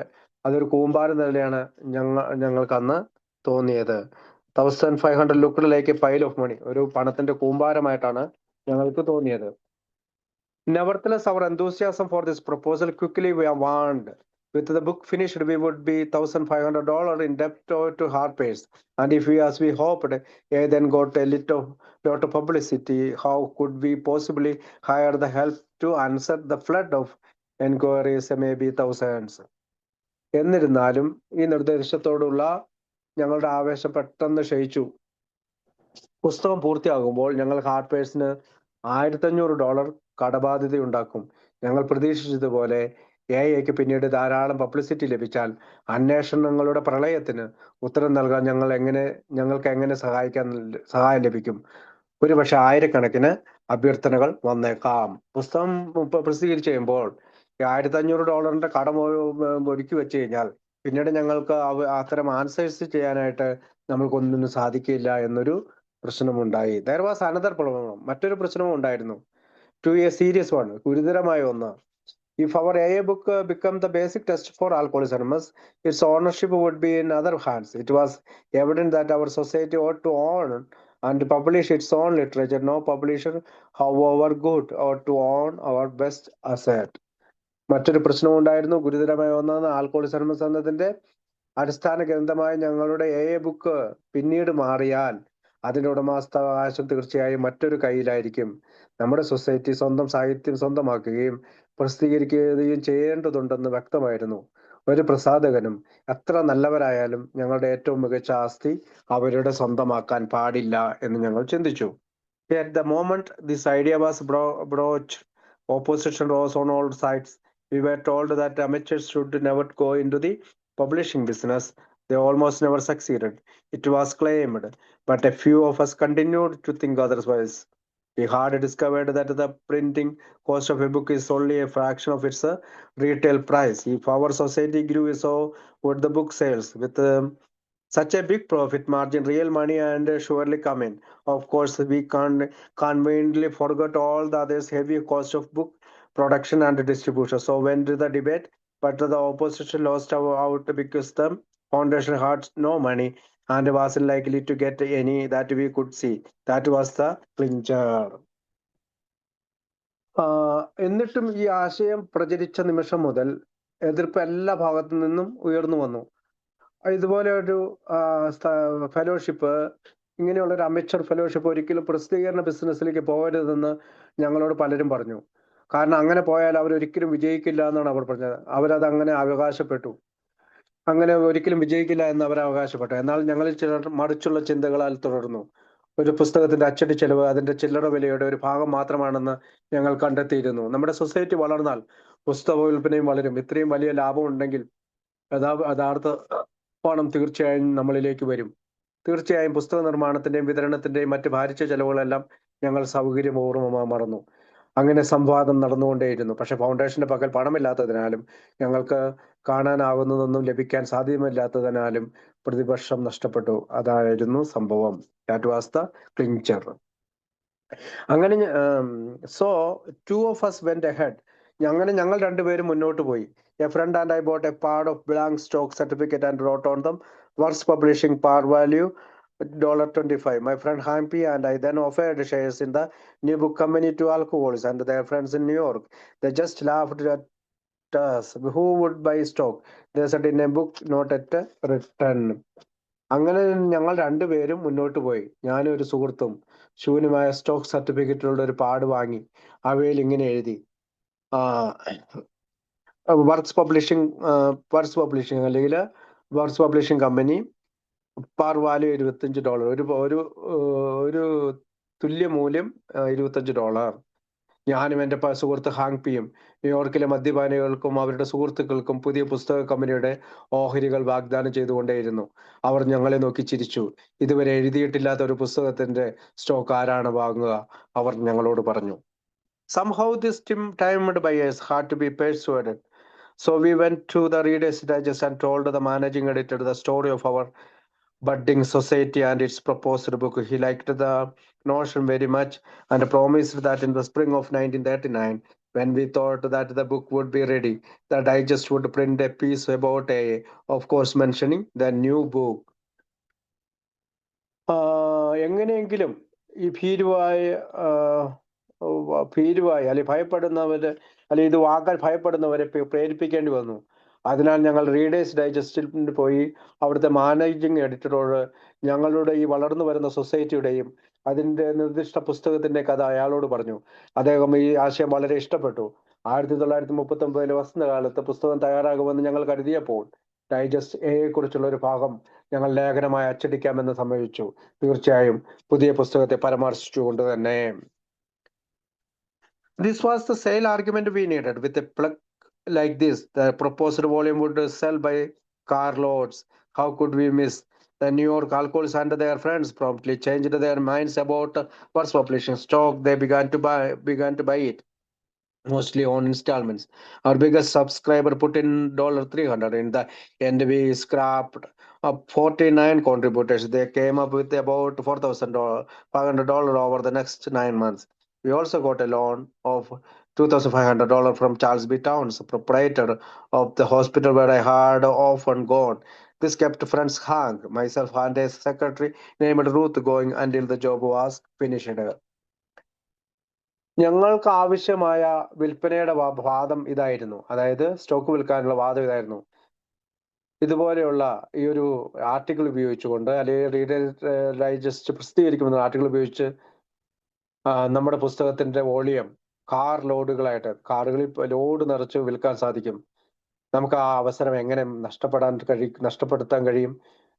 അതൊരു കൂമ്പാരം തന്നെയാണ് ഞങ്ങൾക്ക് അന്ന് തോന്നിയത്. 1500 looked like a pile of money. ഒരു പണത്തിന്റെ കൂമ്പാരമായിട്ടാണ് ഞങ്ങൾക്ക് തോന്നിയത്. Nevertheless, our enthusiasm for this proposal quickly waned. With the book finished, we would be $1,500 in debt to Harper's, and if we, as we hoped, then got a lot of publicity, how could we possibly hire the help to answer the flood of enquiries, maybe thousands? എന്നിരുന്നാലും ഈ നിർദ്ദേശത്തോടുള്ള ഞങ്ങളുടെ ആവേശം പെട്ടെന്ന് ക്ഷയിച്ചു. പുസ്തകം പൂർത്തിയാകുമ്പോൾ ഞങ്ങൾ ഹാർപ്പേഴ്സിന് $1500 കടബാധ്യതയുണ്ടാക്കും. ഞങ്ങൾ പ്രതീക്ഷിച്ചതുപോലെ എക്ക് പിന്നീട് ധാരാളം പബ്ലിസിറ്റി ലഭിച്ചാൽ അന്വേഷണങ്ങളുടെ പ്രളയത്തിന് ഉത്തരം നൽകാൻ ഞങ്ങൾക്ക് എങ്ങനെ സഹായം ലഭിക്കും? ഒരുപക്ഷെ ആയിരക്കണക്കിന് അഭ്യർത്ഥനകൾ വന്നേക്കാം. പുസ്തകം പ്രസിദ്ധീകരിച്ച് കഴിയുമ്പോൾ $1500 കടം ഒരുക്കി വെച്ച് കഴിഞ്ഞാൽ പിന്നീട് ഞങ്ങൾക്ക് അത്തരം ആൻസേഴ്സ് ചെയ്യാനായിട്ട് നമ്മൾക്കൊന്നിനും സാധിക്കില്ല എന്നൊരു പ്രശ്നമുണ്ടായി. There was another problem. മറ്റൊരു പ്രശ്നവും ഉണ്ടായിരുന്നു. To a serious one, ഗുരുതരമായ ഒന്ന്. If our AA book became the basic test for Alcoholics Anonymous, its ownership would be in other hands. It was evident that our society ought to own and publish its own literature. No publisher, however good, ought to own our best asset. മറ്റൊരു പ്രശ്നവും ഉണ്ടായിരുന്നു. ഗുരുതരമായ ഒന്നാണ് ആൽക്കോഹോളിക്സ് anonymous എന്നതിന്റെ അടിസ്ഥാന ഗ്രന്ഥമായ ഞങ്ങളുടെ book പിന്നീട് മാറിയാൽ അതിന്റെ ഉടമസ്ഥാവകാശം തീർച്ചയായും മറ്റൊരു കയ്യിലായിരിക്കും. നമ്മുടെ സൊസൈറ്റി സ്വന്തം സാഹിത്യം സ്വന്തമാക്കുകയും പ്രസിദ്ധീകരിക്കുകയും ചെയ്യേണ്ടതുണ്ടെന്ന് വ്യക്തമായിരുന്നു. ഒരു പ്രസാധകനും എത്ര നല്ലവരായാലും ഞങ്ങളുടെ ഏറ്റവും മികച്ച ആസ്തി അവരുടെ സ്വന്തമാക്കാൻ പാടില്ല എന്ന് ഞങ്ങൾ ചിന്തിച്ചു. At the moment this idea was broached, opposition rose on all sides. We were told that amateurs should never go into the publishing business. They almost never succeeded, it was claimed, but a few of us continued to think otherwise. We had discovered that the printing cost of a book is only a fraction of its retail price. If our society grew, so would the book sales. With such a big profit margin, real money and surely come in. Of course, we can't conveniently forget all the others heavy cost of book production and distribution. So went to the debate, but the opposition lost out because the foundation had no money and wasn't likely to get any that we could see. That was the clincher. എന്നിട്ടും ഈ ആശയം പ്രചരിച്ച നിമിഷം മുതൽ എതിർപ്പ് എല്ലാ ഭാഗത്തു നിന്നും ഉയർന്നു വന്നു. ഇതുപോലെ ഒരു ഫെലോഷിപ്പ്, ഇങ്ങനെയുള്ള ഒരു അമേച്ചർ ഫെലോഷിപ്പ് ഒരിക്കലും പ്രസിദ്ധീകരണ ബിസിനസ്സിലേക്ക് പോകരുതെന്ന് ഞങ്ങളോട് പലരും പറഞ്ഞു. കാരണം അങ്ങനെ പോയാൽ അവരൊരിക്കലും വിജയിക്കില്ല എന്നാണ് അവർ പറഞ്ഞത്. അവരത് അങ്ങനെ അവകാശപ്പെട്ടു. അങ്ങനെ ഒരിക്കലും വിജയിക്കില്ല എന്ന് അവർ അവകാശപ്പെട്ടു. എന്നാൽ ഞങ്ങളിൽ ചിലർ മറിച്ചുള്ള ചിന്തകളാൽ തുടർന്നു. ഒരു പുസ്തകത്തിന്റെ അച്ചടി ചെലവ് അതിന്റെ ചില്ലറ വിലയുടെ ഒരു ഭാഗം മാത്രമാണെന്ന് ഞങ്ങൾ കണ്ടെത്തിയിരുന്നു. നമ്മുടെ സൊസൈറ്റി വളർന്നാൽ പുസ്തക വിൽപ്പനയും വളരും. ഇത്രയും വലിയ ലാഭം ഉണ്ടെങ്കിൽ യഥാർത്ഥ പണം തീർച്ചയായും നമ്മളിലേക്ക് വരും. തീർച്ചയായും പുസ്തക നിർമ്മാണത്തിന്റെയും വിതരണത്തിന്റെയും മറ്റ് ഭാരിച്ച ചെലവുകളെല്ലാം ഞങ്ങൾ സൗകര്യപൂർവ്വമായി മറന്നു. അങ്ങനെ സംവാദം നടന്നുകൊണ്ടേയിരുന്നു. പക്ഷെ ഫൗണ്ടേഷന്റെ പക്കൽ പണമില്ലാത്തതിനാലും ഞങ്ങൾക്ക് കാണാനാകുന്നതൊന്നും ലഭിക്കാൻ സാധ്യമല്ലാത്തതിനാലും പ്രതിപക്ഷം നഷ്ടപ്പെട്ടു. അതായിരുന്നു സംഭവം. That was the clincher. അങ്ങനെ so two of us went ahead. ഞങ്ങൾ രണ്ടുപേരും മുന്നോട്ട് പോയി. A friend and I bought a part of blank stock certificate and wrote on them Words Publishing par value $25. My friend Hampy and I then offered shares in the new book company to alcoholics and their friends in New York. They just laughed at us. Who would buy stock? They said in a book not at a return. അങ്ങനെ ഞങ്ങൾ രണ്ടുപേരും മുന്നോട്ട് പോയി. ഞാനും ഒരു സുഹൃത്തും ശൂന്യമായ stock സർട്ടിഫിക്കറ്റുകളുടെ ഒരു പാട് വാങ്ങി. അവയിൽ ഇങ്ങനെ എഴുതി, വർക്ക്സ് പബ്ലിഷിംഗ് അല്ലെങ്കിൽ works publishing company par value $25. ഒരു തുല്യ മൂല്യം $25. ഞാനും എൻ്റെ സുഹൃത്ത് ഹാങ്പിയും ന്യൂയോർക്കിലെ മദ്യപാനികൾക്കും അവരുടെ സുഹൃത്തുക്കൾക്കും പുതിയ പുസ്തക കമ്പനിയുടെ ഓഹരികൾ വാഗ്ദാനം ചെയ്തുകൊണ്ടേയിരുന്നു. അവർ ഞങ്ങളെ നോക്കി ചിരിച്ചു. ഇതുവരെ എഴുതിയിട്ടില്ലാത്ത ഒരു പുസ്തകത്തിന്റെ സ്റ്റോക്ക് ആരാണ് വാങ്ങുക? അവർ ഞങ്ങളോട് പറഞ്ഞു. Somehow this timed buyers had to be persuaded. So we went to the Reader's Digest and told the managing editor the story of our budding society and its proposed book. He liked the notion very much and promised that in the spring of 1939, when we thought that the book would be ready, the Digest would print a piece about of course mentioning the new book. എങ്ങനെയെങ്കിലും ഈ ഭീരുവായി അല്ലെങ്കിൽ ഭയപ്പെടുന്നവര് അല്ലെങ്കിൽ ഇത് വാക്കാൻ ഭയപ്പെടുന്നവരെ പ്രേരിപ്പിക്കേണ്ടി വന്നു. അതിനാൽ ഞങ്ങൾ readers ഡൈജസ്റ്റിൽ പോയി അവിടുത്തെ മാനേജിങ് എഡിറ്ററോട് ഞങ്ങളുടെ ഈ വളർന്നു വരുന്ന സൊസൈറ്റിയുടെയും അതിൻ്റെ നിർദ്ദിഷ്ട പുസ്തകത്തിന്റെ കഥ അയാളോട് പറഞ്ഞു. അദ്ദേഹം ഈ ആശയം വളരെ ഇഷ്ടപ്പെട്ടു. 1939 വസന്തകാലത്ത് പുസ്തകം തയ്യാറാകുമെന്ന് ഞങ്ങൾ കരുതിയപ്പോൾ ഡൈജസ്റ്റ് എയെ കുറിച്ചുള്ള ഒരു ഭാഗം ഞങ്ങൾ ലേഖനമായി അച്ചടിക്കാമെന്ന് സമ്മതിച്ചു. തീർച്ചയായും പുതിയ പുസ്തകത്തെ പരാമർശിച്ചുകൊണ്ട് തന്നെ. This was the sale argument we needed. With a plug like this, the proposed volume would sell by carloads. How could we miss? The New York alcoholics and their friends promptly changed their minds about Words Publishing stock. They began to buy it, mostly on installments. Our biggest subscriber put in $300. In the end, we scrapped up 49 contributors. They came up with about $4,500 over the next 9 months. We also got a loan of $2,500 from Charles B. Towns, proprietor of the hospital where I had often gone. This kept friends Hank, myself, and a secretary named Ruth going until the job was finished. ഞങ്ങൾക്ക് ആവശ്യമായ വിൽപ്പനയുടെ വാദം ഇതായിരുന്നു. അതായത് stock വിൽക്കാനുള്ള വാദം ഇതായിരുന്നു. ഇതുപോലെയുള്ള ഈ ഒരു ആർട്ടിക്കിൾ ഉപയോഗിച്ചുകൊണ്ട് അല്ലെങ്കിൽ റീഡർ ഡൈജസ്റ്റ് പ്രസിദ്ധീകരിക്കുന്ന ആർട്ടിക്കിൾ ഉപയോഗിച്ച് നമ്മുടെ പുസ്തകത്തിന്റെ വോളിയം കാർ ലോഡുകളായിട്ട് കാറുകളിൽ ലോഡ് നിറച്ച് വിൽക്കാൻ സാധിക്കും. നമുക്ക് ആ അവസരം എങ്ങനെ നഷ്ടപ്പെടുത്താൻ കഴിയും?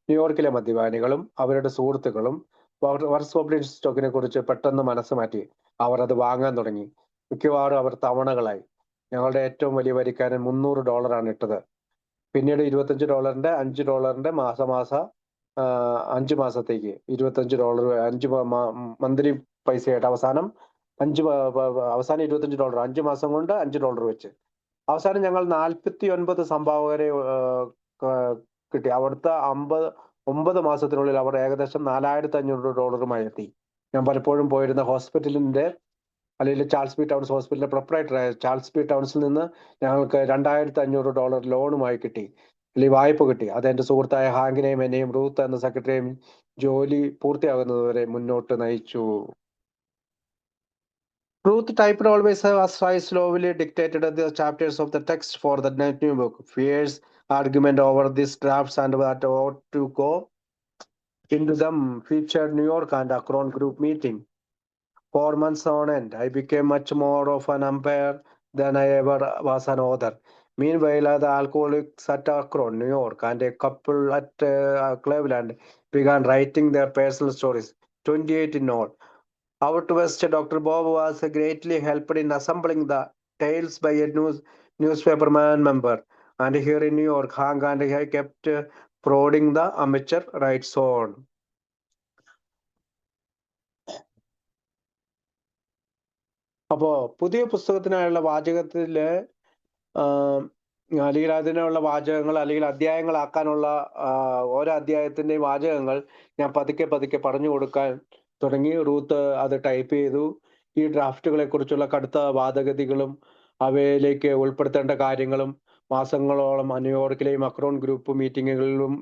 ന്യൂയോർക്കിലെ മദ്യപാനികളും അവരുടെ സുഹൃത്തുക്കളും വർക്സ് പബ്ലിക് സ്റ്റോക്കിനെ കുറിച്ച് പെട്ടെന്ന് മനസ്സ് മാറ്റി. അവർ അത് വാങ്ങാൻ തുടങ്ങി. മിക്കവാറും അവർ തവണകളായി. ഞങ്ങളുടെ ഏറ്റവും വലിയ വരിക്കാരൻ $300 ഇട്ടത്. പിന്നീട് $25 $5 മാസം 5 മാസത്തേക്ക് $25 5 മന്ത്ലി പൈസയായിട്ട് അവസാനം $25 5 മാസം കൊണ്ട് $5 വെച്ച് അവസാനം ഞങ്ങൾ 49 സംഭാവകരെ കിട്ടി. അവിടുത്തെ 9 മാസത്തിനുള്ളിൽ അവർ ഏകദേശം $4,500 എത്തി. ഞാൻ പലപ്പോഴും പോയിരുന്ന ഹോസ്പിറ്റലിന്റെ അല്ലെങ്കിൽ ചാൾസ് ബി ടൗൺസ് ഹോസ്പിറ്റലിന്റെ പ്രൊപ്പറേറ്ററായ ചാൾസ് ബി ടൗൺസിൽ നിന്ന് ഞങ്ങൾക്ക് $2,500 ലോണുമായി കിട്ടി, അല്ലെങ്കിൽ വായ്പ കിട്ടി. അതെന്റെ സുഹൃത്തായ ഹാങ്കിനെയും എന്നെയും റൂത്ത് എന്ന സെക്രട്ടറിയും ജോലി പൂർത്തിയാകുന്നതുവരെ മുന്നോട്ട് നയിച്ചു. Ruth typed always as I slowly dictated the chapters of the text for the new book. Fierce argument over these drafts and what ought to go into them featured New York and Akron group meeting. For months on end, I became much more of an umpire than I ever was an author. Meanwhile, the alcoholics at Akron, New York, and a couple at Cleveland began writing their personal stories, 28 in all. Out west, Dr. Bob was greatly helped in assembling the tales by a newspaper member. And here in New York, Hank and I kept prodding the amateur rights on. അപ്പോ പുതിയ പുസ്തകത്തിനായുള്ള വാചകത്തില് അല്ലെങ്കിൽ അതിനുള്ള വാചകങ്ങൾ അല്ലെങ്കിൽ അധ്യായങ്ങളാക്കാനുള്ള ഓരോ അധ്യായത്തിന്റെയും വാചകങ്ങൾ ഞാൻ പതുക്കെ പതുക്കെ പറഞ്ഞു കൊടുക്കാൻ തുടങ്ങി. റൂത്ത് അത് ടൈപ്പ് ചെയ്തു. ഈ ഡ്രാഫ്റ്റുകളെ കുറിച്ചുള്ള കടുത്ത വാദഗതികളും അവയിലേക്ക് ഉൾപ്പെടുത്തേണ്ട കാര്യങ്ങളും മാസങ്ങളോളം ന്യൂയോർക്കിലെയും അക്രോൺ ഗ്രൂപ്പ് മീറ്റിങ്ങുകളിലും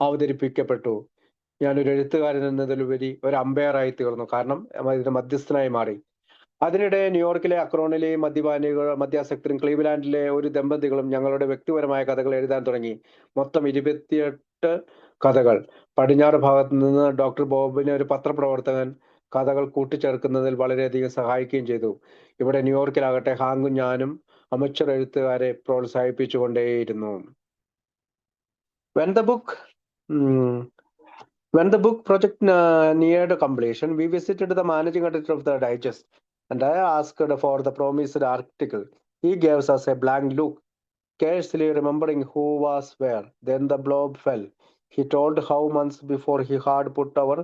അവതരിപ്പിക്കപ്പെട്ടു. ഞാനൊരു എഴുത്തുകാരൻ എന്നതിലുപരി ഒരു അമ്പയറായി തീർന്നു, കാരണം ഇതിന്റെ മധ്യസ്ഥനായി മാറി. അതിനിടെ ന്യൂയോർക്കിലെ അക്രോണിലെയും മദ്യാസക്തരും ക്ലീവ്ലാൻഡിലെ ഒരു ദമ്പതികളും ഞങ്ങളുടെ വ്യക്തിപരമായ കഥകൾ എഴുതാൻ തുടങ്ങി. മൊത്തം 28 കഥകൾ. പടിഞ്ഞാറ് ഭാഗത്ത് നിന്ന് ഡോക്ടർ ബോബിന് ഒരു പത്രപ്രവർത്തകൻ കഥകൾ കൂട്ടിച്ചേർക്കുന്നതിൽ വളരെയധികം സഹായിക്കുകയും ചെയ്തു. ഇവിടെ ന്യൂയോർക്കിലാകട്ടെ ഹാങ്കും ഞാനും അമച്വർ എഴുത്തുകാരെ പ്രോത്സാഹിപ്പിച്ചുകൊണ്ടേയിരുന്നു. When the book project neared completion, we visited the managing editor of the Digest, and I asked for the promised article. He gave us a blank look, scarcely remembering who was where. Then the blob fell. He told how months before he had put our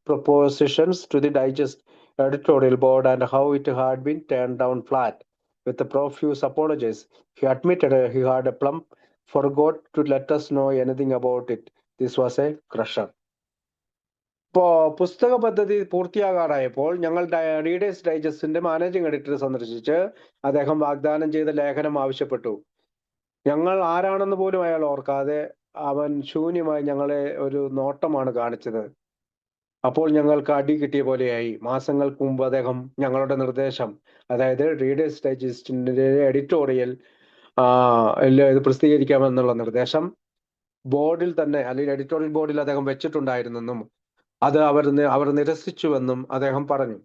propositions to the Digest editorial board and how it had been turned down flat. With the profuse apologies, he admitted he had plumb forgot to let us know anything about it. This was a crusher. പുസ്തക പദ്ധതി പൂർത്തിയാകാറായപ്പോൾ ഞങ്ങൾ readers ഡൈജസ്റ്റിന്റെ managing എഡിറ്ററെ സന്ദർശിച്ച് അദ്ദേഹം വാഗ്ദാനം ചെയ്ത ലേഖനം ആവശ്യപ്പെട്ടു. ഞങ്ങൾ ആരാണെന്ന് പോലും അയാൾ ഓർക്കാതെ അവൻ ശൂന്യമായി ഞങ്ങളെ ഒരു നോട്ടമാണ് കാണിച്ചത്. അപ്പോൾ ഞങ്ങൾക്ക് അടി കിട്ടിയ പോലെയായി. മാസങ്ങൾക്ക് മുമ്പ് അദ്ദേഹം ഞങ്ങളുടെ നിർദ്ദേശം, അതായത് റീഡേഴ്സ് ഡൈജസ്റ്റിന്റെ എഡിറ്റോറിയൽ ഇത് പ്രസിദ്ധീകരിക്കാമെന്നുള്ള നിർദ്ദേശം ബോർഡിൽ തന്നെ, അല്ലെങ്കിൽ എഡിറ്റോറിയൽ ബോർഡിൽ അദ്ദേഹം വെച്ചിട്ടുണ്ടായിരുന്നെന്നും അത് അവർ നിരസിച്ചുവെന്നും അദ്ദേഹം പറഞ്ഞു.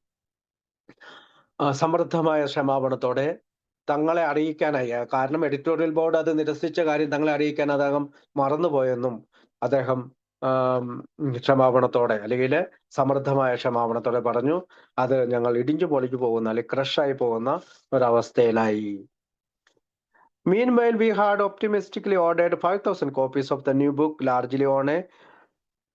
സമൃദ്ധമായ ക്ഷമാപണത്തോടെ തങ്ങളെ അറിയിക്കാനായി, കാരണം എഡിറ്റോറിയൽ ബോർഡ് അത് നിരസിച്ച കാര്യം തങ്ങളെ അറിയിക്കാൻ അദ്ദേഹം മറന്നുപോയെന്നും അദ്ദേഹം ക്ഷമാപണത്തോടെ അല്ലെങ്കിൽ സമൃദ്ധമായ ക്ഷമാപണത്തോടെ പറഞ്ഞു. അത് ഞങ്ങൾ ഇടിഞ്ഞു പൊളിഞ്ഞു പോകുന്ന അല്ലെങ്കിൽ ക്രഷായി പോകുന്ന ഒരവസ്ഥയിലായി. Meanwhile, we had optimistically ordered 5,000 copies of the new book, largely on a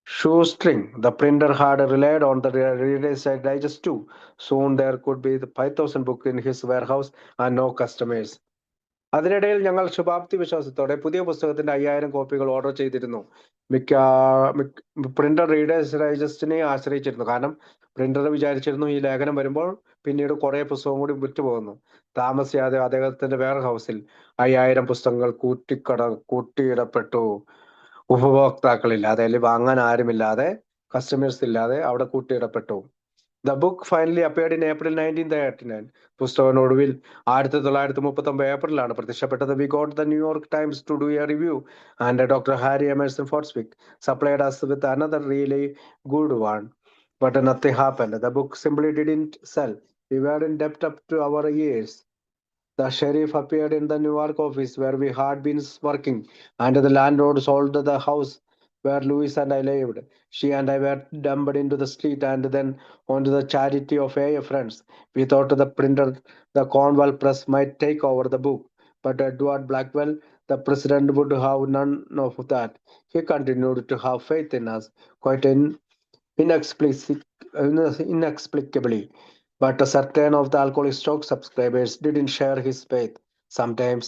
shoestring. The printer had relied on the Reader's Digest too. Soon there could be the 5,000 book in his warehouse and no customers. അതിനിടയിൽ ഞങ്ങൾ ശുഭാപ്തി വിശ്വാസത്തോടെ പുതിയ പുസ്തകത്തിന്റെ 5,000 കോപ്പികൾ order ചെയ്തിരുന്നു. Printer readers ഡൈജസ്റ്റിനെ ആശ്രയിച്ചിരുന്നു, കാരണം printer വിചാരിച്ചിരുന്നു ഈ ലേഖനം വരുമ്പോൾ പിന്നീട് കുറെ പുസ്തകം കൂടി വിറ്റുപോകുന്നു. താമസിയാതെ അദ്ദേഹത്തിന്റെ വെയർ ഹൗസിൽ 5,000 പുസ്തകങ്ങൾ കൂട്ടിയിടപ്പെട്ടു. ഉപഭോക്താക്കളില്ലാതെ അല്ലെങ്കിൽ വാങ്ങാൻ ആരുമില്ലാതെ, കസ്റ്റമേഴ്സ് ഇല്ലാതെ അവിടെ കൂട്ടിയിടപ്പെട്ടു. The book finally appeared in April 1939. പുസ്തകനൊടുവിൽ 1939 ഏപ്രിലാണ് പ്രത്യക്ഷപ്പെട്ടത്. We got the New York Times to do a review and Dr. Harry Emerson Fosdick supplied us with another really good one. But nothing happened. The book simply didn't sell. We were in debt up to our ears. The sheriff appeared in the New York office where we had been working, and the landlord sold the house where Louis and I lived. She and I were dumped into the street and then onto the charity of a friends. We thought the printer, the Cornwall Press, might take over the book, but Edward Blackwell, the president, would have none of that. He continued to have faith in us, quite inexplicably. But certain of the alcoholic stock subscribers didn't share his faith. Sometimes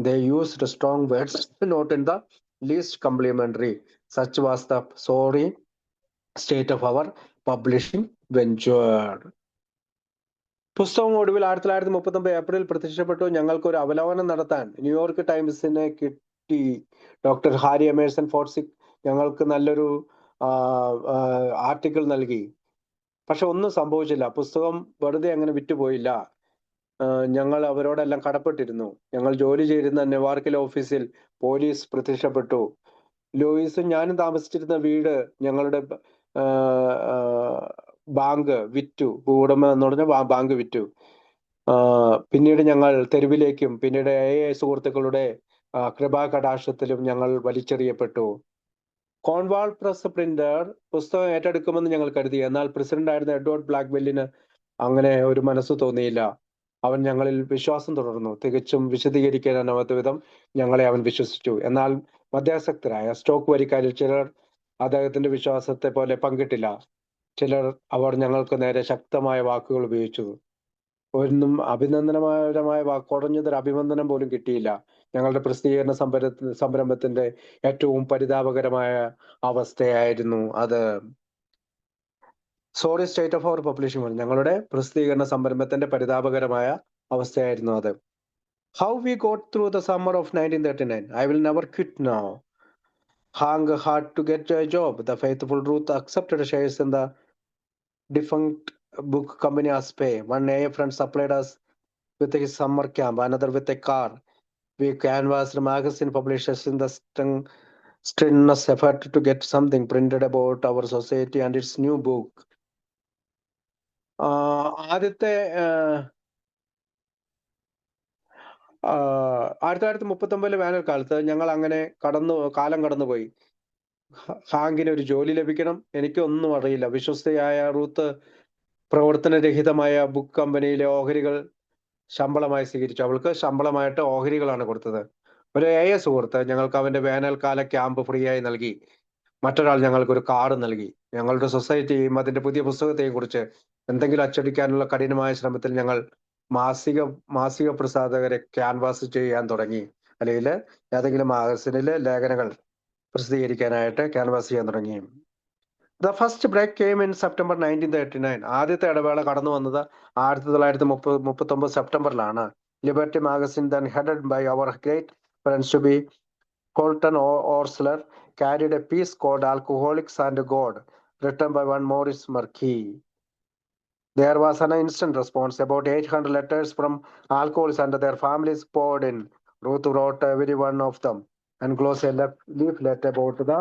they used strong words not in the least complimentary. Such was the sorry state of our publishing venture. പുസ്തകം ഒടുവിൽ 1939 April പ്രത്യക്ഷപ്പെട്ടു. ഞങ്ങൾക്ക് ഒരു അവലോകനം നടത്താൻ New York ടൈംസിനെ കിട്ടി. Doctor Harry Emerson ഫോർസിക് ഞങ്ങൾക്ക് നല്ലൊരു ആർട്ടിക്കിൾ നൽകി. പക്ഷെ ഒന്നും സംഭവിച്ചില്ല. പുസ്തകം വെറുതെ അങ്ങനെ വിറ്റുപോയില്ല. ഞങ്ങൾ അവരോടെല്ലാം കടപ്പെട്ടിരുന്നു. ഞങ്ങൾ ജോലി ചെയ്തിരുന്ന നെവാർക്കിലെ ഓഫീസിൽ പോലീസ് പ്രത്യക്ഷപ്പെട്ടു. ലൂയിസും ഞാനും താമസിച്ചിരുന്ന വീട് ഞങ്ങളുടെ ബാങ്ക് വിറ്റു. ഭൂവുടമ എന്ന് പറഞ്ഞ ബാങ്ക് വിറ്റു. പിന്നീട് ഞങ്ങൾ തെരുവിലേക്കും പിന്നീട് സുഹൃത്തുക്കളുടെ കൃപാകടാക്ഷത്തിലും ഞങ്ങൾ വലിച്ചെറിയപ്പെട്ടു. കോൺവാൾ പ്രസ് പ്രിന്റർ പുസ്തകം ഏറ്റെടുക്കുമെന്ന് ഞങ്ങൾ കരുതി. എന്നാൽ പ്രസിഡന്റ് ആയിരുന്ന എഡ്വേർഡ് ബ്ലാക്ക്വെല്ലിന് അങ്ങനെ ഒരു മനസ്സ് തോന്നിയില്ല. അവൻ ഞങ്ങളിൽ വിശ്വാസം തുടർന്നു. തികച്ചും വിശദീകരിക്കാനാവാത്ത വിധം ഞങ്ങളെ അവൻ വിശ്വസിച്ചു. എന്നാൽ മദ്യാസക്തരായ സ്റ്റോക്ക് വരിക്കാരിൽ ചിലർ അദ്ദേഹത്തിന്റെ വിശ്വാസത്തെ പോലെ പങ്കിട്ടില്ല. ചിലർ അവർ ഞങ്ങൾക്ക് നേരെ ശക്തമായ വാക്കുകൾ ഉപയോഗിച്ചു. ഒന്നും അഭിനന്ദനപരമായ കുറഞ്ഞതൊരു അഭിനന്ദനം പോലും കിട്ടിയില്ല. ഞങ്ങളുടെ പ്രസിദ്ധീകരണ സംരംഭത്തിന്റെ ഏറ്റവും പരിതാപകരമായ അവസ്ഥയായിരുന്നു അത്. Sorry state of our publishing, ഞങ്ങളുടെ പ്രസിദ്ധീകരണ സംരംഭത്തിന്റെ പരിതാപകരമായ അവസ്ഥയായിരുന്നു അത്. How we got through the summer of 1939. I will never quit now. Hung hard to get a job. The faithful Ruth accepted shares in the defunct book company as pay. One A friend supplied us with his summer camp, another with a car. We canvassed magazine publishers in the strenuous effort to get something printed about our society and its new book. ആദ്യത്തെ 1939 വേനൽക്കാലത്ത് ഞങ്ങൾ അങ്ങനെ കാലം കടന്നുപോയി. ഹാങ്കിന് ഒരു ജോലി ലഭിക്കണം. എനിക്കൊന്നും അറിയില്ല. വിശ്വസ്തയായ റൂത്ത് പ്രവർത്തനരഹിതമായ ബുക്ക് കമ്പനിയിലെ ഓഹരികൾ ശമ്പളമായി സ്വീകരിച്ചു. അവൾക്ക് ശമ്പളമായിട്ട് ഓഹരികളാണ് കൊടുത്തത്. ഒരു സുഹൃത്ത് ഞങ്ങൾക്ക് അവന്റെ വേനൽക്കാല ക്യാമ്പ് ഫ്രീ ആയി നൽകി. മറ്റൊരാൾ ഞങ്ങൾക്ക് ഒരു കാർഡ് നൽകി. ഞങ്ങളുടെ സൊസൈറ്റിയും അതിന്റെ പുതിയ പുസ്തകത്തെയും കുറിച്ച് എന്തെങ്കിലും അച്ചടിക്കാനുള്ള കഠിനമായ ശ്രമത്തിൽ ഞങ്ങൾ മാസിക പ്രസാധകരെ ക്യാൻവാസ് ചെയ്യാൻ തുടങ്ങി. അല്ലെങ്കിൽ ഏതെങ്കിലും മാഗസിനിലെ ലേഖനങ്ങൾ പ്രസിദ്ധീകരിക്കാനായിട്ട് ക്യാൻവാസ് ചെയ്യാൻ തുടങ്ങി. The first break came in September 1939. ആദ്യത്തെ ഇടവേള കടന്നു വന്നത് 1939 സെപ്റ്റംബറിലാണ്. Liberty magazine, then headed by our great friends to be Colton Orsler, carried a piece called Alcoholics and God, written by one Maurice Marquis. There was an instant response. About 800 letters from alcoholics and their families poured in. Ruth wrote every one of them and closed a leaflet about the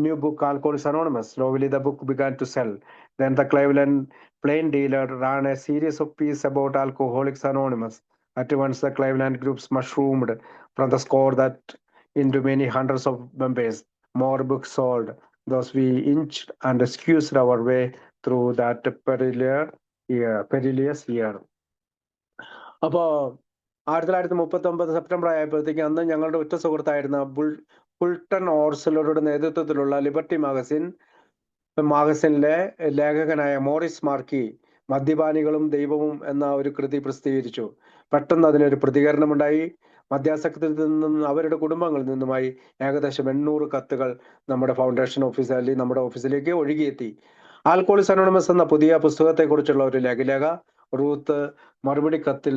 new book, Alcoholics Anonymous. Slowly the book began to sell. Then the Cleveland Plain Dealer ran a series of pieces about Alcoholics Anonymous. At once the Cleveland groups mushroomed from the score that into many hundreds of members. More books sold. Thus we inched and squeezed our way through that perilous year. അപ്പോ 1939 September ആയപ്പോഴത്തേക്ക് അന്ന് ഞങ്ങളുടെ ഉറ്റ സുഹൃത്തായിരുന്ന ബുൾട്ടൺ ഓർസലറുടെ നേതൃത്വത്തിലുള്ള liberty മാഗസിനിലെ ലേഖകനായ Morris marquee മദ്യപാനികളും ദൈവവും എന്ന ഒരു കൃതി പ്രസിദ്ധീകരിച്ചു. പെട്ടെന്ന് അതിനൊരു പ്രതികരണമുണ്ടായി. മദ്യാസക്തത്തിൽ നിന്നും അവരുടെ കുടുംബങ്ങളിൽ നിന്നുമായി ഏകദേശം 800 കത്തുകൾ നമ്മുടെ ഫൗണ്ടേഷൻ ഓഫീസ് അല്ലെങ്കിൽ നമ്മുടെ ഓഫീസിലേക്ക് ഒഴുകിയെത്തി. ആൽക്കോളിക്സ് അനോണിമസ് എന്ന പുതിയ പുസ്തകത്തെ കുറിച്ചുള്ള ഒരു ലഘുലേഖ റൂത്ത് മറുപടി കത്തിൽ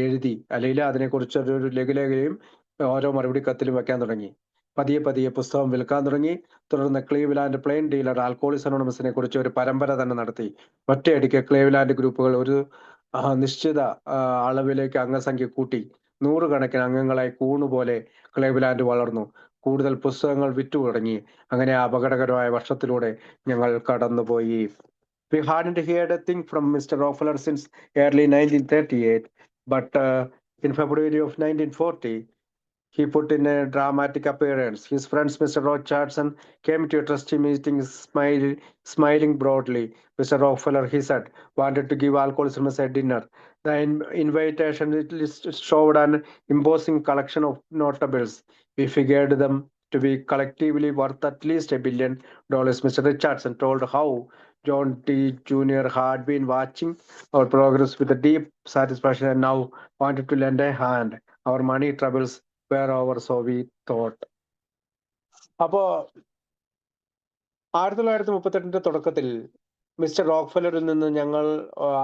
എഴുതി. അല്ലെങ്കിൽ അതിനെക്കുറിച്ചൊരു ലഘുലേഖയും ഓരോ മറുപടി കത്തിലും വെക്കാൻ തുടങ്ങി. പതിയെ പതിയെ പുസ്തകം വിൽക്കാൻ തുടങ്ങി. തുടർന്ന് ക്ലീവ്ലാൻഡ് പ്ലെയിൻ ഡീലർ ആൽക്കോളിക്സ് അനോണിമസിനെ കുറിച്ച് ഒരു പരമ്പര തന്നെ നടത്തി. ഒറ്റയടിക്ക് ക്ലീവ്ലാൻഡ് ഗ്രൂപ്പുകൾ ഒരു നിശ്ചിത അളവിലേക്ക് അംഗസംഖ്യ കൂട്ടി. 100 കണക്കിന് അംഗങ്ങളായി കൂണുപോലെ ക്ലീവ്ലാൻഡ് വളർന്നു. കൂടുതൽ പുസ്തകങ്ങൾ വിറ്റു തുടങ്ങി. അങ്ങനെ ആ അപകടകരമായ വർഷത്തിലൂടെ ഞങ്ങൾ കടന്നുപോയി. We hadn't heard a thing from Mr. Rockefeller since early 1938, but in February of 1940, he put in a dramatic appearance. His friends, Mr. Rothschild, came to a trustee meeting smiling broadly. Mr. Rockefeller, he said, wanted to give alcoholism a dinner. The invitation list showed an imposing collection of notables. We figured them to be collectively worth at least $1 billion. Mr. Richardson told how John T. Jr. had been watching our progress with a deep satisfaction and now wanted to lend a hand. Our money troubles were over, so we thought. അപ്പോ 1938 തുടക്കത്തിൽ mister റോക്ക്ഫെല്ലറിൽ നിന്ന് ഞങ്ങൾ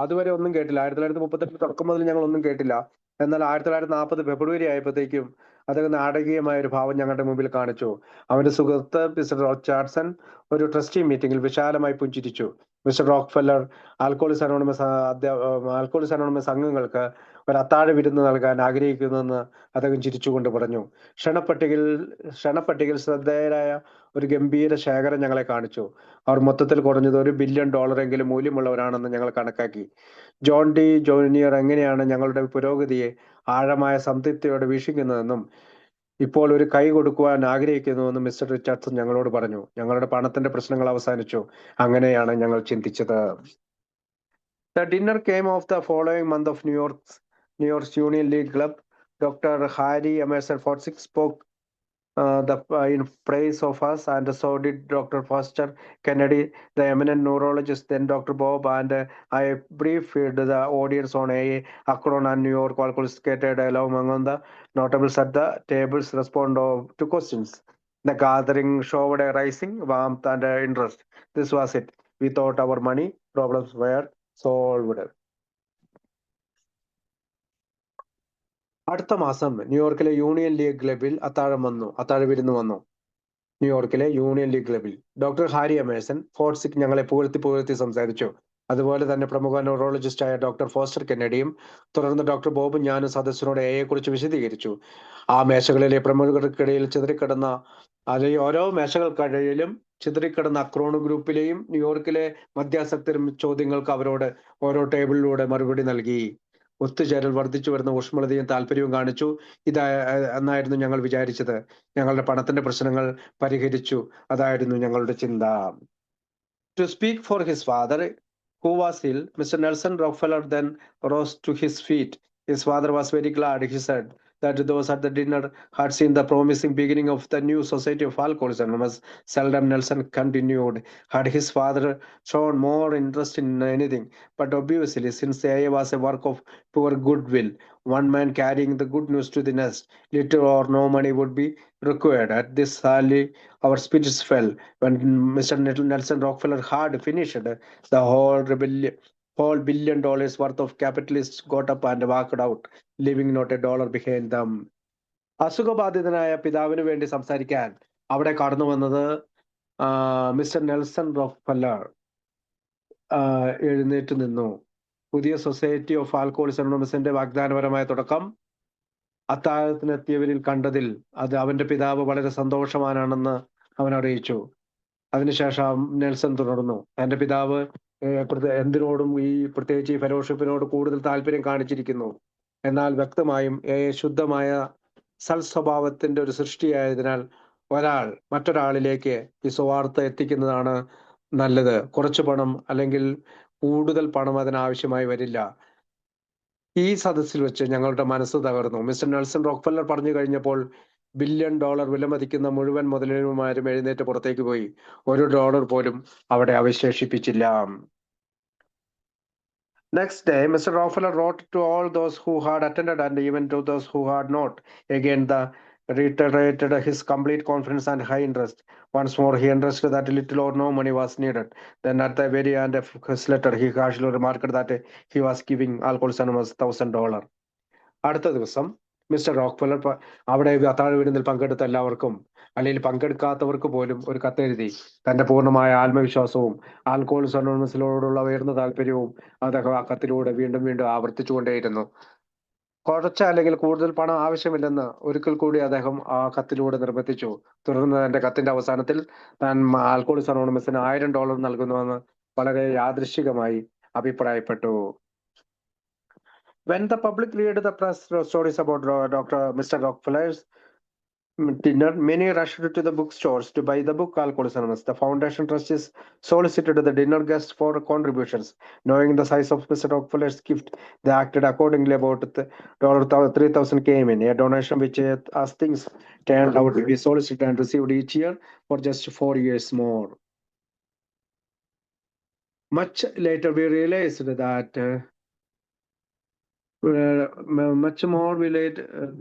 അതുവരെ ഒന്നും കേട്ടില്ല. 1938 തുടക്കം മുതൽ ഞങ്ങൾ ഒന്നും കേട്ടില്ല. എന്നാൽ 1940 ഫെബ്രുവരി ആയപ്പോഴത്തേക്കും അദ്ദേഹം നാടകീയമായ ഒരു ഭാവം ഞങ്ങളുടെ മുമ്പിൽ കാണിച്ചു. അവന്റെ സുഹൃത്ത് മിസ്റ്റർ റോച്ചാർഡ്സൺ ഒരു ട്രസ്റ്റി മീറ്റിംഗിൽ വിശാലമായി പുഞ്ചിരിച്ചു. മിസ്റ്റർ റോക്ക്ഫെല്ലർ ആൽക്കോളിക്സ് അനോണിമസ് അംഗങ്ങൾക്ക് ഒരു അത്താഴ വിരുന്ന് നൽകാൻ ആഗ്രഹിക്കുന്നുവെന്ന് അദ്ദേഹം ചിരിച്ചുകൊണ്ട് പറഞ്ഞു. ക്ഷണപ്പട്ടികയിൽ ശ്രദ്ധേയരായ ഒരു ഗംഭീര ശേഖരം ഞങ്ങളെ കാണിച്ചു. അവർ മൊത്തത്തിൽ കുറഞ്ഞത് $1 ബില്യൺ എങ്കിലും മൂല്യമുള്ളവരാണെന്ന് ഞങ്ങൾ കണക്കാക്കി. ജോൺ ഡി ജൂനിയർ എങ്ങനെയാണ് ഞങ്ങളുടെ പുരോഗതിയെ ആഴമായ സംതൃപ്തിയോടെ വീക്ഷിക്കുന്നതെന്നും ഇപ്പോൾ ഒരു കൈ കൊടുക്കുവാൻ ആഗ്രഹിക്കുന്നുവെന്നും മിസ്റ്റർ റിച്ചാർഡ്സൺ ഞങ്ങളോട് പറഞ്ഞു. ഞങ്ങളുടെ പണത്തിന്റെ പ്രശ്നങ്ങൾ അവസാനിച്ചു. അങ്ങനെയാണ് ഞങ്ങൾ ചിന്തിച്ചത്. The dinner came off the following month of New York's Union League Club. Dr. Harry Emerson Fosdick spoke in praise of us, and so did Dr. Foster Kennedy, the eminent neurologist. Then Dr. Bob and I briefed the audience on AA, Akron, and New York alcoholics scattered among the notables at the tables respond to questions. The gathering showed a rising warmth and interest. This was it. We thought our money problems were solved. അടുത്ത മാസം ന്യൂയോർക്കിലെ union league ക്ലബിൽ അത്താഴ വിരുന്ന് വന്നു. ന്യൂയോർക്കിലെ union league ക്ലബിൽ doctor Harry Emerson ഫോർഡ്സിക് ഞങ്ങളെ പുകഴ്ത്തി സംസാരിച്ചു. അതുപോലെ തന്നെ പ്രമുഖ ന്യൂറോളജിസ്റ്റായ ഡോക്ടർ ഫോസ്റ്റർ കെന്നഡിയും. തുടർന്ന് ഡോക്ടർ ബോബും ഞാനും സദസ്സിനോട് കുറിച്ച് വിശദീകരിച്ചു. ആ മേശകളിലെ പ്രമുഖർക്കിടയിൽ ഓരോ മേശകൾക്കിടയിലും ചിതറിക്കിടന്ന അക്രോൺ ഗ്രൂപ്പിലെയും ന്യൂയോർക്കിലെ മധ്യാസക്തരും ചോദ്യങ്ങൾക്ക് അവരോട് ഓരോ ടേബിളിലൂടെ മറുപടി നൽകി. ഒത്തുചേരൽ വർദ്ധിച്ചു വരുന്ന ഊഷ്മളതയും താല്പര്യവും കാണിച്ചു. എന്നായിരുന്നു ഞങ്ങൾ വിചാരിച്ചത്. ഞങ്ങളുടെ പണത്തിന്റെ പ്രശ്നങ്ങൾ പരിഹരിച്ചു. അതായിരുന്നു ഞങ്ങളുടെ ചിന്ത. To speak for his father, who was ill, Mr. Nelson Rockefeller then rose to his feet. His father was very glad, he said, that those at the dinner had seen the promising beginning of the new Society of Alcoholics Anonymous. Seldom, Nelson continued, had his father shown more interest in anything. But obviously, since AA was a work of pure goodwill, one man carrying the good news to the nest, little or no money would be required. At this rally, our spirits fell. When Mr. Nelson Rockefeller had finished, the whole $1 billion worth of capitalists got up and walked out, leaving not a dollar behind them. അസുഖബാധിതനായ പിതാവിന് വേണ്ടി സംസാരിക്കാൻ അവിടെ കടന്നു വന്നത് mister Nelson Rockefeller എഴുന്നേറ്റ് നിന്നു. പുതിയ society of alcoholics അനോണിമസിന്റെ വാഗ്ദാനപരമായ തുടക്കം അത്താഴത്തിനെത്തിയവരിൽ കണ്ടതിൽ അവന്റെ പിതാവ് വളരെ സന്തോഷവാനാണെന്ന് അവൻ അറിയിച്ചു. അതിനുശേഷം നെൽസൺ തുടർന്നു, എന്റെ പിതാവ് എന്തിനോടും പ്രത്യേകിച്ച് ഈ ഫെലോഷിപ്പിനോട് കൂടുതൽ താല്പര്യം കാണിച്ചിരിക്കുന്നു. എന്നാൽ വ്യക്തമായും ശുദ്ധമായ സൽസ്വഭാവത്തിന്റെ ഒരു സൃഷ്ടിയായതിനാൽ ഒരാൾ മറ്റൊരാളിലേക്ക് ഈ സുവാർത്ത എത്തിക്കുന്നതാണ് നല്ലത്. കുറച്ചു പണം അല്ലെങ്കിൽ കൂടുതൽ പണം അതിനാവശ്യമായി വരില്ല. ഈ സദസ്സിൽ വെച്ച് ഞങ്ങളുടെ മനസ്സ് തകർന്നു. മിസ്റ്റർ നെൽസൺ റോക്ക്ഫെല്ലർ പറഞ്ഞു കഴിഞ്ഞപ്പോൾ $1 ബില്യൺ വിലമതിക്കുന്ന മുഴുവൻ മുതലാളിമാരും എഴുന്നേറ്റ് പുറത്തേക്ക് പോയി. $1 പോലും അവിടെ അവശേഷിപ്പിച്ചില്ല. Next day, Mr. Rockefeller wrote to all those who had attended and even to those who had not. Again, reiterated his complete confidence and high interest. Once more, he understood that little or no money was needed. Then at the very end of his letter, he casually remarked that he was giving Alcoholics Anonymous $1,000. അടുത്ത ദിവസം mister Rockefeller അവിടെ അത്താഴ വിരുന്നിൽ പങ്കെടുത്ത എല്ലാവർക്കും അല്ലെങ്കിൽ പങ്കെടുക്കാത്തവർക്ക് പോലും ഒരു കത്തെഴുതി തന്റെ പൂർണ്ണമായ ആത്മവിശ്വാസവും ആൽക്കോഹോളിക്സ് അനോണിമസിനോടുള്ള ഉയർന്ന താല്പര്യവും അദ്ദേഹം ആ കത്തിലൂടെ വീണ്ടും വീണ്ടും ആവർത്തിച്ചുകൊണ്ടേയിരുന്നു. കുറച്ച് അല്ലെങ്കിൽ കൂടുതൽ പണം ആവശ്യമില്ലെന്ന് ഒരിക്കൽ കൂടി അദ്ദേഹം ആ കത്തിലൂടെ നിർബന്ധിച്ചു. തുടർന്ന് തന്റെ കത്തിന്റെ അവസാനത്തിൽ താൻ ആൽക്കോഹോളിക്സ് അനോണിമസിന് $1000 നൽകുന്നുവെന്ന് വളരെ യാദൃശ്ചികമായി അഭിപ്രായപ്പെട്ടു. When the public read the press stories about Mr. Rockefeller's dinner, many rushed to the bookstores to buy the book Alcoholics Anonymous. The foundation trustees solicited the dinner guests for contributions. Knowing the size of Mr. Rockefeller's gift, they acted accordingly. About $3,000 came in, a donation which, as things turned out, we solicited and received each year for just 4 years more. Much later, we realized that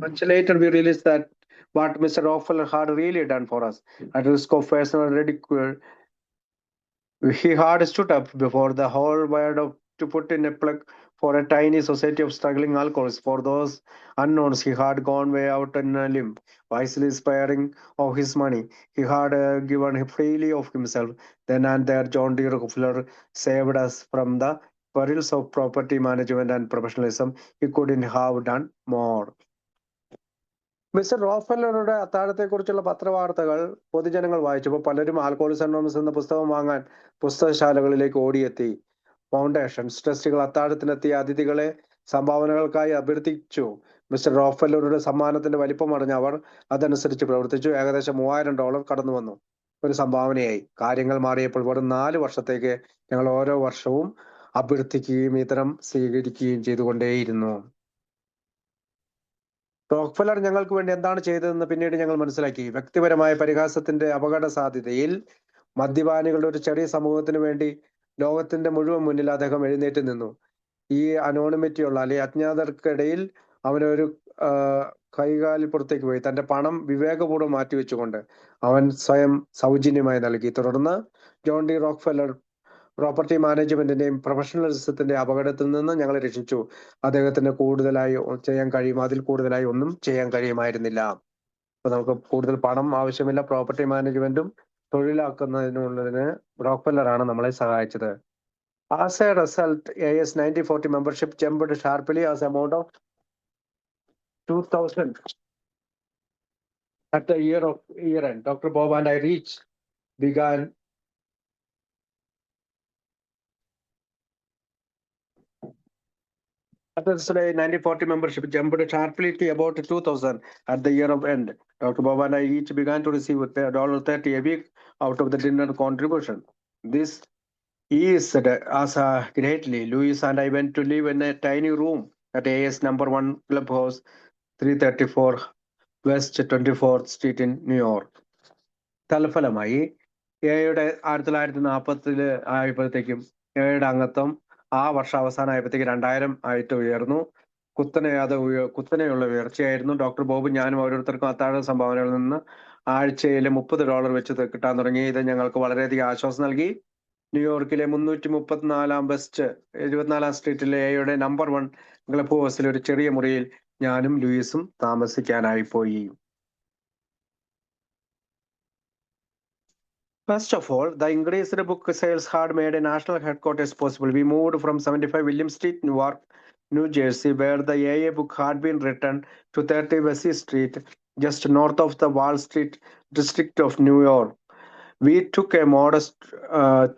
much later we realized that what Mr. Rockefeller had really done for us. At risk of personal ridicule, he had stood up before the whole world to put in a plug for a tiny society of struggling alcoholics. For those unknowns, he had gone way out on a limb, wisely sparing of his money. He had given freely of himself. Then and there, John D. Rockefeller saved us from the perils of property management and professionalism. He couldn't have done more. Mister റോക്ക്ഫെല്ലറുടെ അത്താഴത്തെക്കുറിച്ചുള്ള പത്രവാർത്തകൾ പൊതുജനങ്ങൾ വായിച്ചപ്പോൾ പലരും ആൽക്കോഹോളിക്സ് anonymous എന്ന പുസ്തകം വാങ്ങാൻ പുസ്തകശാലകളിലേക്ക് ഓടിയെത്തി. ഫൗണ്ടേഷൻ ട്രസ്റ്റികൾ അത്താഴത്തിനെത്തിയ അതിഥികളെ സംഭാവനകൾക്കായി അഭ്യർത്ഥിച്ചു. മിസ്റ്റർ റോക്ക്ഫെല്ലറുടെ സമ്മാനത്തിന്റെ വലിപ്പം അറിഞ്ഞ അവർ അതനുസരിച്ച് പ്രവർത്തിച്ചു. ഏകദേശം $3000 കടന്നു വന്നു ഒരു സംഭാവനയായി. കാര്യങ്ങൾ മാറിയപ്പോൾ വെറും 4 വർഷത്തേക്ക് ഞങ്ങൾ ഓരോ വർഷവും അഭ്യർത്ഥിക്കുകയും ഇത്തരം സ്വീകരിക്കുകയും ചെയ്തുകൊണ്ടേയിരുന്നു. റോക്ക്ഫെല്ലർ ഞങ്ങൾക്ക് വേണ്ടി എന്താണ് ചെയ്തതെന്ന് പിന്നീട് ഞങ്ങൾ മനസ്സിലാക്കി. വ്യക്തിപരമായ പരിഹാസത്തിന്റെ അപകട സാധ്യതയിൽ മദ്യപാനികളുടെ ഒരു ചെറിയ സമൂഹത്തിന് വേണ്ടി ലോകത്തിന്റെ മുഴുവൻ മുന്നിൽ അദ്ദേഹം എഴുന്നേറ്റ് നിന്നു. ഈ അനോണിമിറ്റിയുള്ള അല്ലെങ്കിൽ അജ്ഞാതർക്കിടയിൽ അവനൊരു കൈകാലിൽ പുറത്തേക്ക് പോയി തന്റെ പണം വിവേകപൂർവ്വം മാറ്റിവെച്ചുകൊണ്ട് അവൻ സ്വയം സൗജന്യമായി നൽകി. തുടർന്ന് ജോൺ ഡി റോക്ക്ഫെല്ലർ പ്രോപ്പർട്ടി മാനേജ്മെന്റിന്റെയും പ്രൊഫഷണലിസത്തിന്റെ അപകടത്തിൽ നിന്ന് ഞങ്ങളെ രക്ഷിച്ചു. അദ്ദേഹത്തിന് കൂടുതലായി ചെയ്യാൻ കഴിയും, അതിൽ കൂടുതലായി ഒന്നും ചെയ്യാൻ കഴിയുമായിരുന്നില്ല. അപ്പൊ നമുക്ക് കൂടുതൽ പണം ആവശ്യമില്ല. പ്രോപ്പർട്ടി മാനേജ്മെന്റും തൊഴിലാക്കുന്നതിനുള്ളതിന് റോക്ക്ഫെല്ലറാണ് നമ്മളെ സഹായിച്ചത്. As a result, AS 1940 membership jumped sharply as amount of 2,000 at the year end. Dr. Bob and I began at the 1940 membership jumped sharply to about 2,000 at the year of end. Dr. Bob and I each began to receive $30 a week out of the dinner contribution. This eased us greatly. Louis and I went to live in a tiny room at AS number 1 clubhouse, 334 West 24th Street in New York. തൽഫലമായി എയുടെ 1940 ആയപ്പോഴത്തേക്കും എയുടെ അംഗത്വം ആ വർഷം അവസാനമായപ്പോഴത്തേക്ക് 2000 ആയിട്ട് ഉയർന്നു. കുത്തനെയുള്ള ഉയർച്ചയായിരുന്നു. ഡോക്ടർ ബോബും ഞാനും ഓരോരുത്തർക്കും അത്താഴ സംഭാവനകളിൽ നിന്ന് ആഴ്ചയിൽ $30 വെച്ച് കിട്ടാൻ തുടങ്ങി. ഇത് ഞങ്ങൾക്ക് വളരെയധികം ആശ്വാസം നൽകി. ന്യൂയോർക്കിലെ 334 വെസ്റ്റ് 24 സ്ട്രീറ്റിലെ എയുടെ നമ്പർ 1 ക്ലബ് ഹൗസിൽ ഒരു ചെറിയ മുറിയിൽ ഞാനും ലൂയിസും താമസിക്കാനായി പോയി. First of all, the increased book sales had made a national headquarters possible. We moved from 75 William Street, Newark, New Jersey, where the AA book had been written, to 30 Vesey Street, just north of the Wall Street district of New York. We took a modest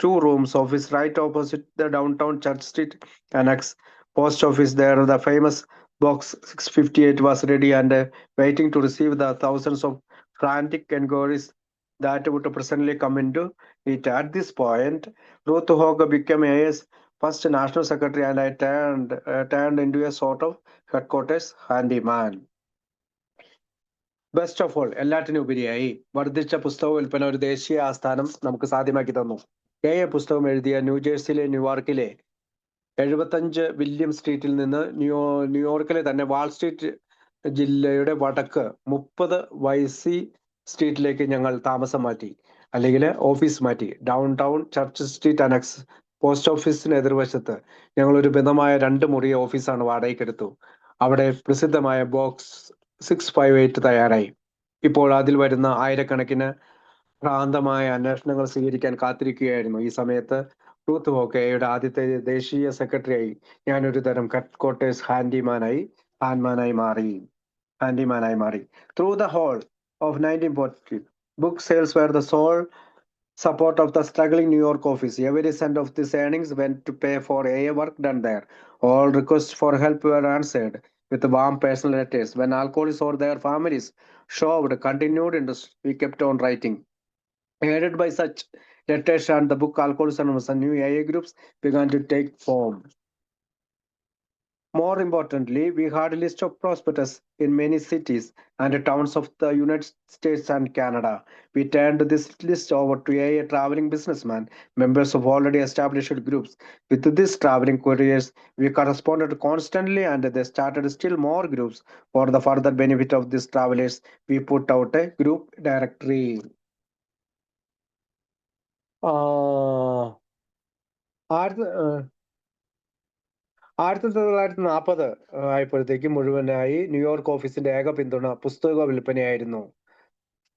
2 rooms office right opposite the downtown Church Street Annex post office. There, the famous box 658 was ready and waiting to receive the thousands of frantic inquiries that would presently come into it. At this point, Ruth Hogg became AA's first national secretary, and I turned into a sort of headquarters handyman. Best of all, എല്ലാറ്റിനും ഉപരിയായി വർദ്ധിച്ച പുസ്തക വിൽപ്പന ഒരു ദേശീയ ആസ്ഥാനം നമുക്ക് സാധ്യമാക്കി തന്നു. പുസ്തകം എഴുതിയ ന്യൂജേഴ്സിയിലെ ന്യൂയോർക്കിലെ 75 വില്യം സ്ട്രീറ്റിൽ നിന്ന് ന്യൂയോർക്കിലെ തന്നെ വാൾ സ്ട്രീറ്റ് ജില്ലയുടെ വടക്ക് 30 വൈസി സ്ട്രീറ്റിലേക്ക് ഞങ്ങൾ താമസം മാറ്റി, അല്ലെങ്കിൽ ഓഫീസ് മാറ്റി. Down town church street annexe post ഓഫീസിന് എതിർവശത്ത് ഞങ്ങൾ ഒരു ബന്ധമായ 2 മുറിയ ഓഫീസാണ് വാടകയ്ക്കെടുത്തു. അവിടെ പ്രസിദ്ധമായ ബോക്സ് 658 തയ്യാറായി. ഇപ്പോൾ അതിൽ വരുന്ന ആയിരക്കണക്കിന് ഭ്രാന്തമായ അന്വേഷണങ്ങൾ സ്വീകരിക്കാൻ കാത്തിരിക്കുകയായിരുന്നു. ഈ സമയത്ത് ട്രൂത്ത് ഹോക്കയുടെ ആദ്യത്തെ ദേശീയ സെക്രട്ടറിയായി ഞാനൊരു തരം ഹെഡ് ക്വാർട്ടേഴ്സ് ഹാൻഡ്മാനായി മാറി. Through the whole of 1940, book sales were the sole support of the struggling New York office. Every cent of these earnings went to pay for AA work done there. All requests for help were answered with warm personal letters. When alcoholics or their families showed continued interest, we kept on writing. Aided by such letters and the book Alcoholics Anonymous, and new AA groups began to take form. More importantly, we had a list of prospectors in many cities and towns of the United States and Canada. We turned this list over to AA traveling businessmen, members of already established groups. With these traveling couriers, we corresponded constantly, and they started still more groups. For the further benefit of these travelers, we put out a group directory. ആയിരത്തി 1940 ആയപ്പോഴത്തേക്ക് മുഴുവനായി New York ഓഫീസിന്റെ ഏക പിന്തുണ പുസ്തക വിൽപ്പനയായിരുന്നു.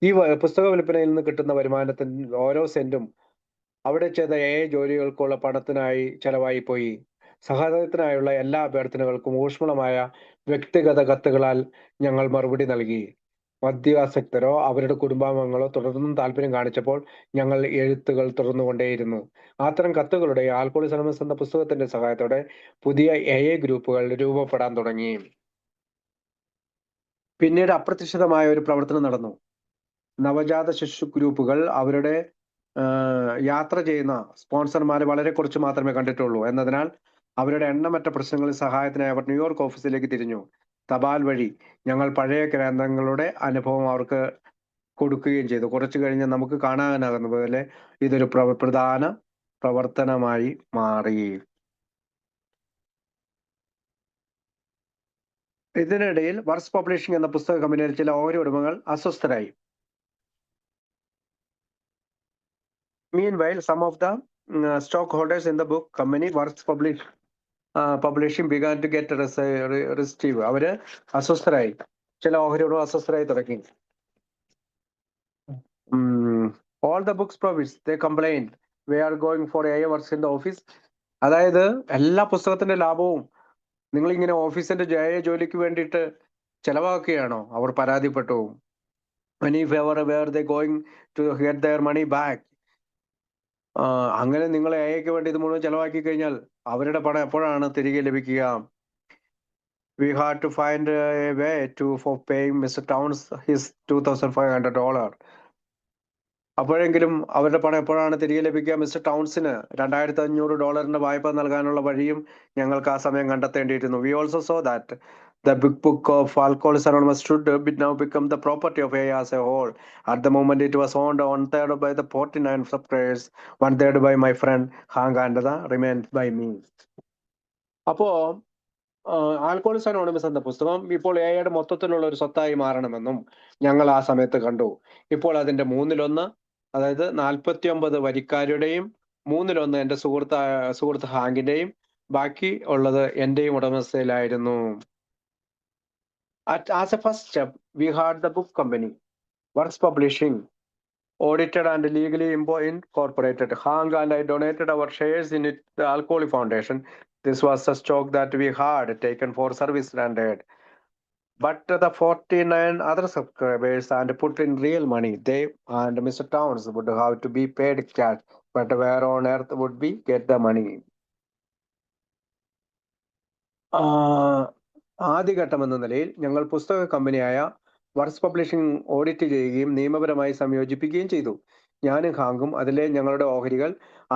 ഈ പുസ്തക വിൽപ്പനയിൽ നിന്ന് കിട്ടുന്ന വരുമാനത്തിന് ഓരോ സെന്റും അവിടെ ചെയ്ത ജോലികൾക്കുള്ള പണത്തിനായി ചെലവായി പോയി. സഹായത്തിനായുള്ള എല്ലാ അഭ്യർത്ഥനകൾക്കും ഊഷ്മളമായ വ്യക്തിഗത കത്തുകളാൽ ഞങ്ങൾ മറുപടി നൽകി. മദ്യാസക്തരോ അവരുടെ കുടുംബാംഗങ്ങളോ തുടർന്നും താല്പര്യം കാണിച്ചപ്പോൾ ഞങ്ങൾ എഴുത്തുകൾ തുടർന്നുകൊണ്ടേയിരുന്നു. അത്തരം കത്തുകളുടെ ആൽക്കഹോളിക്സ് അനോണിമസ് എന്ന പുസ്തകത്തിന്റെ സഹായത്തോടെ പുതിയ ഗ്രൂപ്പുകൾ രൂപപ്പെടാൻ തുടങ്ങി. പിന്നീട് അപ്രതീക്ഷിതമായ ഒരു പ്രവർത്തനം നടന്നു. നവജാത ശിശു ഗ്രൂപ്പുകൾ അവരുടെ യാത്ര ചെയ്യുന്ന സ്പോൺസർമാരെ വളരെ കുറച്ച് മാത്രമേ കണ്ടിട്ടുള്ളൂ എന്നതിനാൽ അവരുടെ എണ്ണമറ്റ പ്രശ്നങ്ങളിൽ സഹായത്തിനായി അവർ ന്യൂയോർക്ക് ഓഫീസിലേക്ക് തിരിഞ്ഞു. തപാൽ വഴി ഞങ്ങൾ പഴയ ഗ്രന്ഥങ്ങളുടെ അനുഭവം അവർക്ക് കൊടുക്കുകയും ചെയ്തു. കുറച്ചു കഴിഞ്ഞ് നമുക്ക് കാണാനാകുന്ന പോലെ ഇതൊരു പ്രധാന പ്രവർത്തനമായി മാറി. ഇതിനിടയിൽ വർസ് പബ്ലിഷിംഗ് എന്ന പുസ്തക കമ്പനിയിൽ ചില ഓഹരി ഉടമകൾ അസ്വസ്ഥരായി. Meanwhile, some of the stockholders in the book company Works Publishing began to get restive. അവര് അസ്വസ്ഥരായി, ചില ഓഹരി ഉടമകൾ അസ്വസ്ഥരായി തുടങ്ങി. All the books profits, they complained, we are going for AA works in the office. അതായത് എല്ലാ പുസ്തകത്തിന്റെ ലാഭവും നിങ്ങൾ ഇങ്ങനെ ഓഫീസിന്റെ ജോലിക്ക് വേണ്ടിയിട്ട് ചെലവാക്കുകയാണോ? അവർ പരാതിപ്പെട്ടു. When if ever were they going to get their money back? അങ്ങനെ നിങ്ങൾ AAക്ക് വേണ്ടി ഇത് മുഴുവൻ ചെലവാക്കി കഴിഞ്ഞാൽ അവരുടെ പണം എപ്പോഴാണ് തിരികെ ലഭിക്കുക? We had to find a way for paying Mr. Towns his $2,500. അപ്പോഴെങ്കിലും അവരുടെ പണം എപ്പോഴാണ് തിരികെ ലഭിക്കുക? മിസ്റ്റർ ടൗൺസിന് $2,500 വായ്പ നൽകാനുള്ള വഴിയും ഞങ്ങൾക്ക് ആ സമയം കണ്ടെത്തേണ്ടിയിരുന്നു. We also saw that the big book of Alcoholics Anonymous should now become the property of AA as a whole. At the moment, it was owned 1/3 by the 49 subscribers, 1/3 by my friend Hank, and the remained by me. അപ്പോ alcoholics anonymous എന്ന പുസ്തകം ഇപ്പോൾ AAയുടെ മൊത്തത്തിലുള്ള ഒരു സ്വത്തായി മാറണമെന്നും ഞങ്ങൾ ആ സമയത്ത് കണ്ടു. ഇപ്പോൾ അതിന്റെ 1/3, അതായത് 49 വരിക്കാരുടെയും 1/3 എൻ്റെ സുഹൃത്ത് ഹാങ്കിന്റെയും ബാക്കി ഉള്ളത് എന്റെയും ഉടമസ്ഥയിലായിരുന്നു. As a first step, we had the book company, Works Publishing, audited and legally incorporated. Hank and I donated our shares in it, the Alcoholic Foundation. This was a stock that we had taken for service rendered. But the 49 other subscribers and put in real money, they and Mr. Towns would have to be paid cash. But where on earth would we get the money? ആദ്യഘട്ടം എന്ന നിലയിൽ ഞങ്ങൾ പുസ്തക കമ്പനിയായ works publishing audit ചെയ്യുകയും നിയമപരമായി സംയോജിപ്പിക്കുകയും ചെയ്തു. ഞാനും ഹാങ്കും അതിലെ ഞങ്ങളുടെ ഓഹരികൾ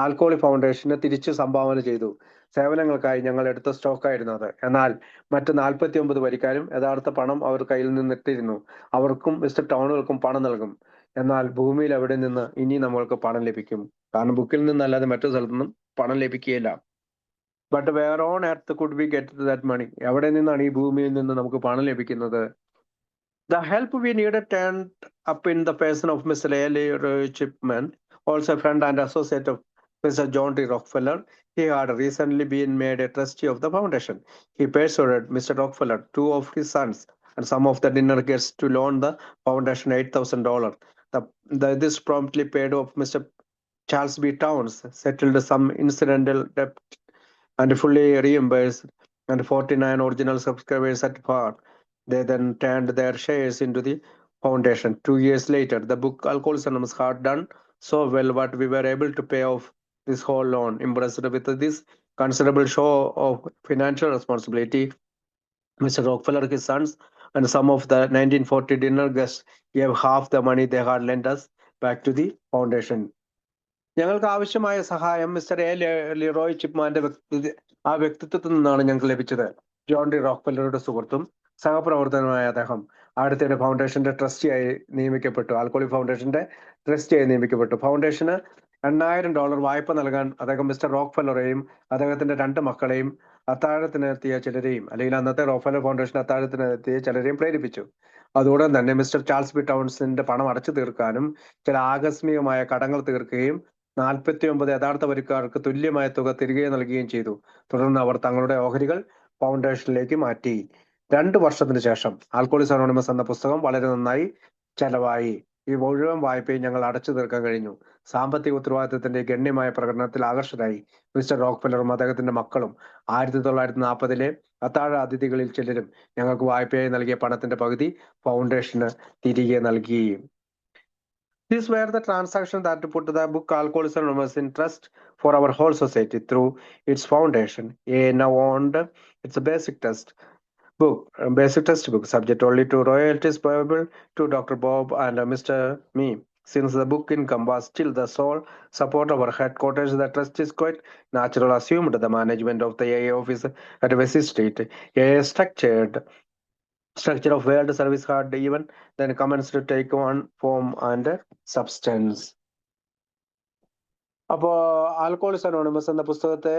ആൽക്കഹോളിക് ഫൗണ്ടേഷന് തിരിച്ചു സംഭാവന ചെയ്തു. സേവനങ്ങൾക്കായി ഞങ്ങൾ എടുത്ത സ്റ്റോക്കായിരുന്നു അത്. എന്നാൽ മറ്റ് 49 വരിക്കാരും യഥാർത്ഥ പണം അവർ കയ്യിൽ നിന്നിട്ടിരുന്നു. അവർക്കും മിസ്റ്റർ ടൗണുകൾക്കും പണം നൽകും. എന്നാൽ ഭൂമിയിൽ എവിടെ നിന്ന് ഇനി നമ്മൾക്ക് പണം ലഭിക്കും? കാരണം ബുക്കിൽ നിന്നല്ലാതെ മറ്റു സ്ഥലത്തുനിന്നും പണം ലഭിക്കുകയില്ല. But where on earth could we get that money? എവിടെ നിന്നാണ് ഈ ഭൂമിയിൽ നിന്ന് നമുക്ക് പണം ലഭിക്കുന്നത്? The help we needed turned up in the person of Mr. A. Chipman, also a friend and associate of Mr. John D. Rockefeller. He had recently been made a trustee of the foundation. He persuaded Mr. Rockefeller, 2 of his sons, and some of the dinner guests to loan the foundation $8,000. This promptly paid off Mr. Charles B. Towns, settled some incidental debt, and fully reimbursed and 49 original subscribers at par. They then turned their shares into the foundation. 2 years later, the book Alcoholics Anonymous had done so well that we were able to pay off this whole loan. Impressed with this considerable show of financial responsibility, Mr. Rockefeller, his sons, and some of the 1940 dinner guests gave half the money they had lent us back to the foundation. ഞങ്ങൾക്ക് ആവശ്യമായ സഹായം mister Leroy ചിപ്മാന്റെ വ്യക്തിത്വത്തിൽ നിന്നാണ് ഞങ്ങൾക്ക് ലഭിച്ചത്. John D റോക്ക്ഫെല്ലറുടെ സുഹൃത്തും സഹപ്രവർത്തകനുമായ അദ്ദേഹം അടുത്തിടെ ഫൗണ്ടേഷന്റെ ട്രസ്റ്റിയായി നിയമിക്കപ്പെട്ടു. ആൽക്കോളിക് ഫൗണ്ടേഷന്റെ ട്രസ്റ്റിയായി നിയമിക്കപ്പെട്ടു. ഫൗണ്ടേഷന് $8,000 വായ്പ നൽകാൻ അദ്ദേഹം മിസ്റ്റർ റോക്ക്ഫെല്ലറെയും അദ്ദേഹത്തിന്റെ 2 മക്കളെയും അത്താഴത്തിനെത്തിയ ചിലരെയും, അല്ലെങ്കിൽ അന്നത്തെ റോക്ക്ഫെല്ലർ ഫൗണ്ടേഷൻ അത്താഴത്തിനെത്തിയ ചിലരെയും പ്രേരിപ്പിച്ചു. അതോടൊപ്പം തന്നെ മിസ്റ്റർ ചാൾസ് ബി ടൗൺസിന്റെ പണം അടച്ചു തീർക്കാനും ചില ആകസ്മികമായ കടങ്ങൾ തീർക്കുകയും 49 യഥാർത്ഥ വരിക്കാർക്ക് തുല്യമായ തുക തിരികെ നൽകുകയും ചെയ്തു. തുടർന്ന് അവർ തങ്ങളുടെ ഓഹരികൾ ഫൗണ്ടേഷനിലേക്ക് മാറ്റി. 2 വർഷത്തിന് ശേഷം ആൽക്കോളിക്സ് അനോണിമസ് എന്ന പുസ്തകം വളരെ നന്നായി ചെലവായി. ഈ മുഴുവൻ വായ്പയും ഞങ്ങൾ അടച്ചു തീർക്കാൻ കഴിഞ്ഞു. സാമ്പത്തിക ഉത്തരവാദിത്തത്തിന്റെ ഗണ്യമായ പ്രകടനത്തിൽ ആകർഷകരായി മിസ്റ്റർ റോക്ക്ഫെല്ലറും അദ്ദേഹത്തിന്റെ മക്കളും 1940-ലെ അത്താഴ അതിഥികളിൽ ചിലരും ഞങ്ങൾക്ക് വായ്പയായി നൽകിയ പണത്തിന്റെ പകുതി ഫൗണ്ടേഷന് തിരികെ നൽകി. These were the transactions that put the book Alcoholics Anonymous in trust for our whole society through its foundation. Now owned its basic textbook, subject only to royalties payable to Dr. Bob and Mr. Me. Since the book income was still the sole support of our headquarters, the trust is quite natural assumed the management of the AA office at Vesey Street. AA structure of world service had even then commenced to take one form and substance. അപ്പോ ആൽക്കോളിക്സ് anonymous എന്ന പുസ്തകത്തെ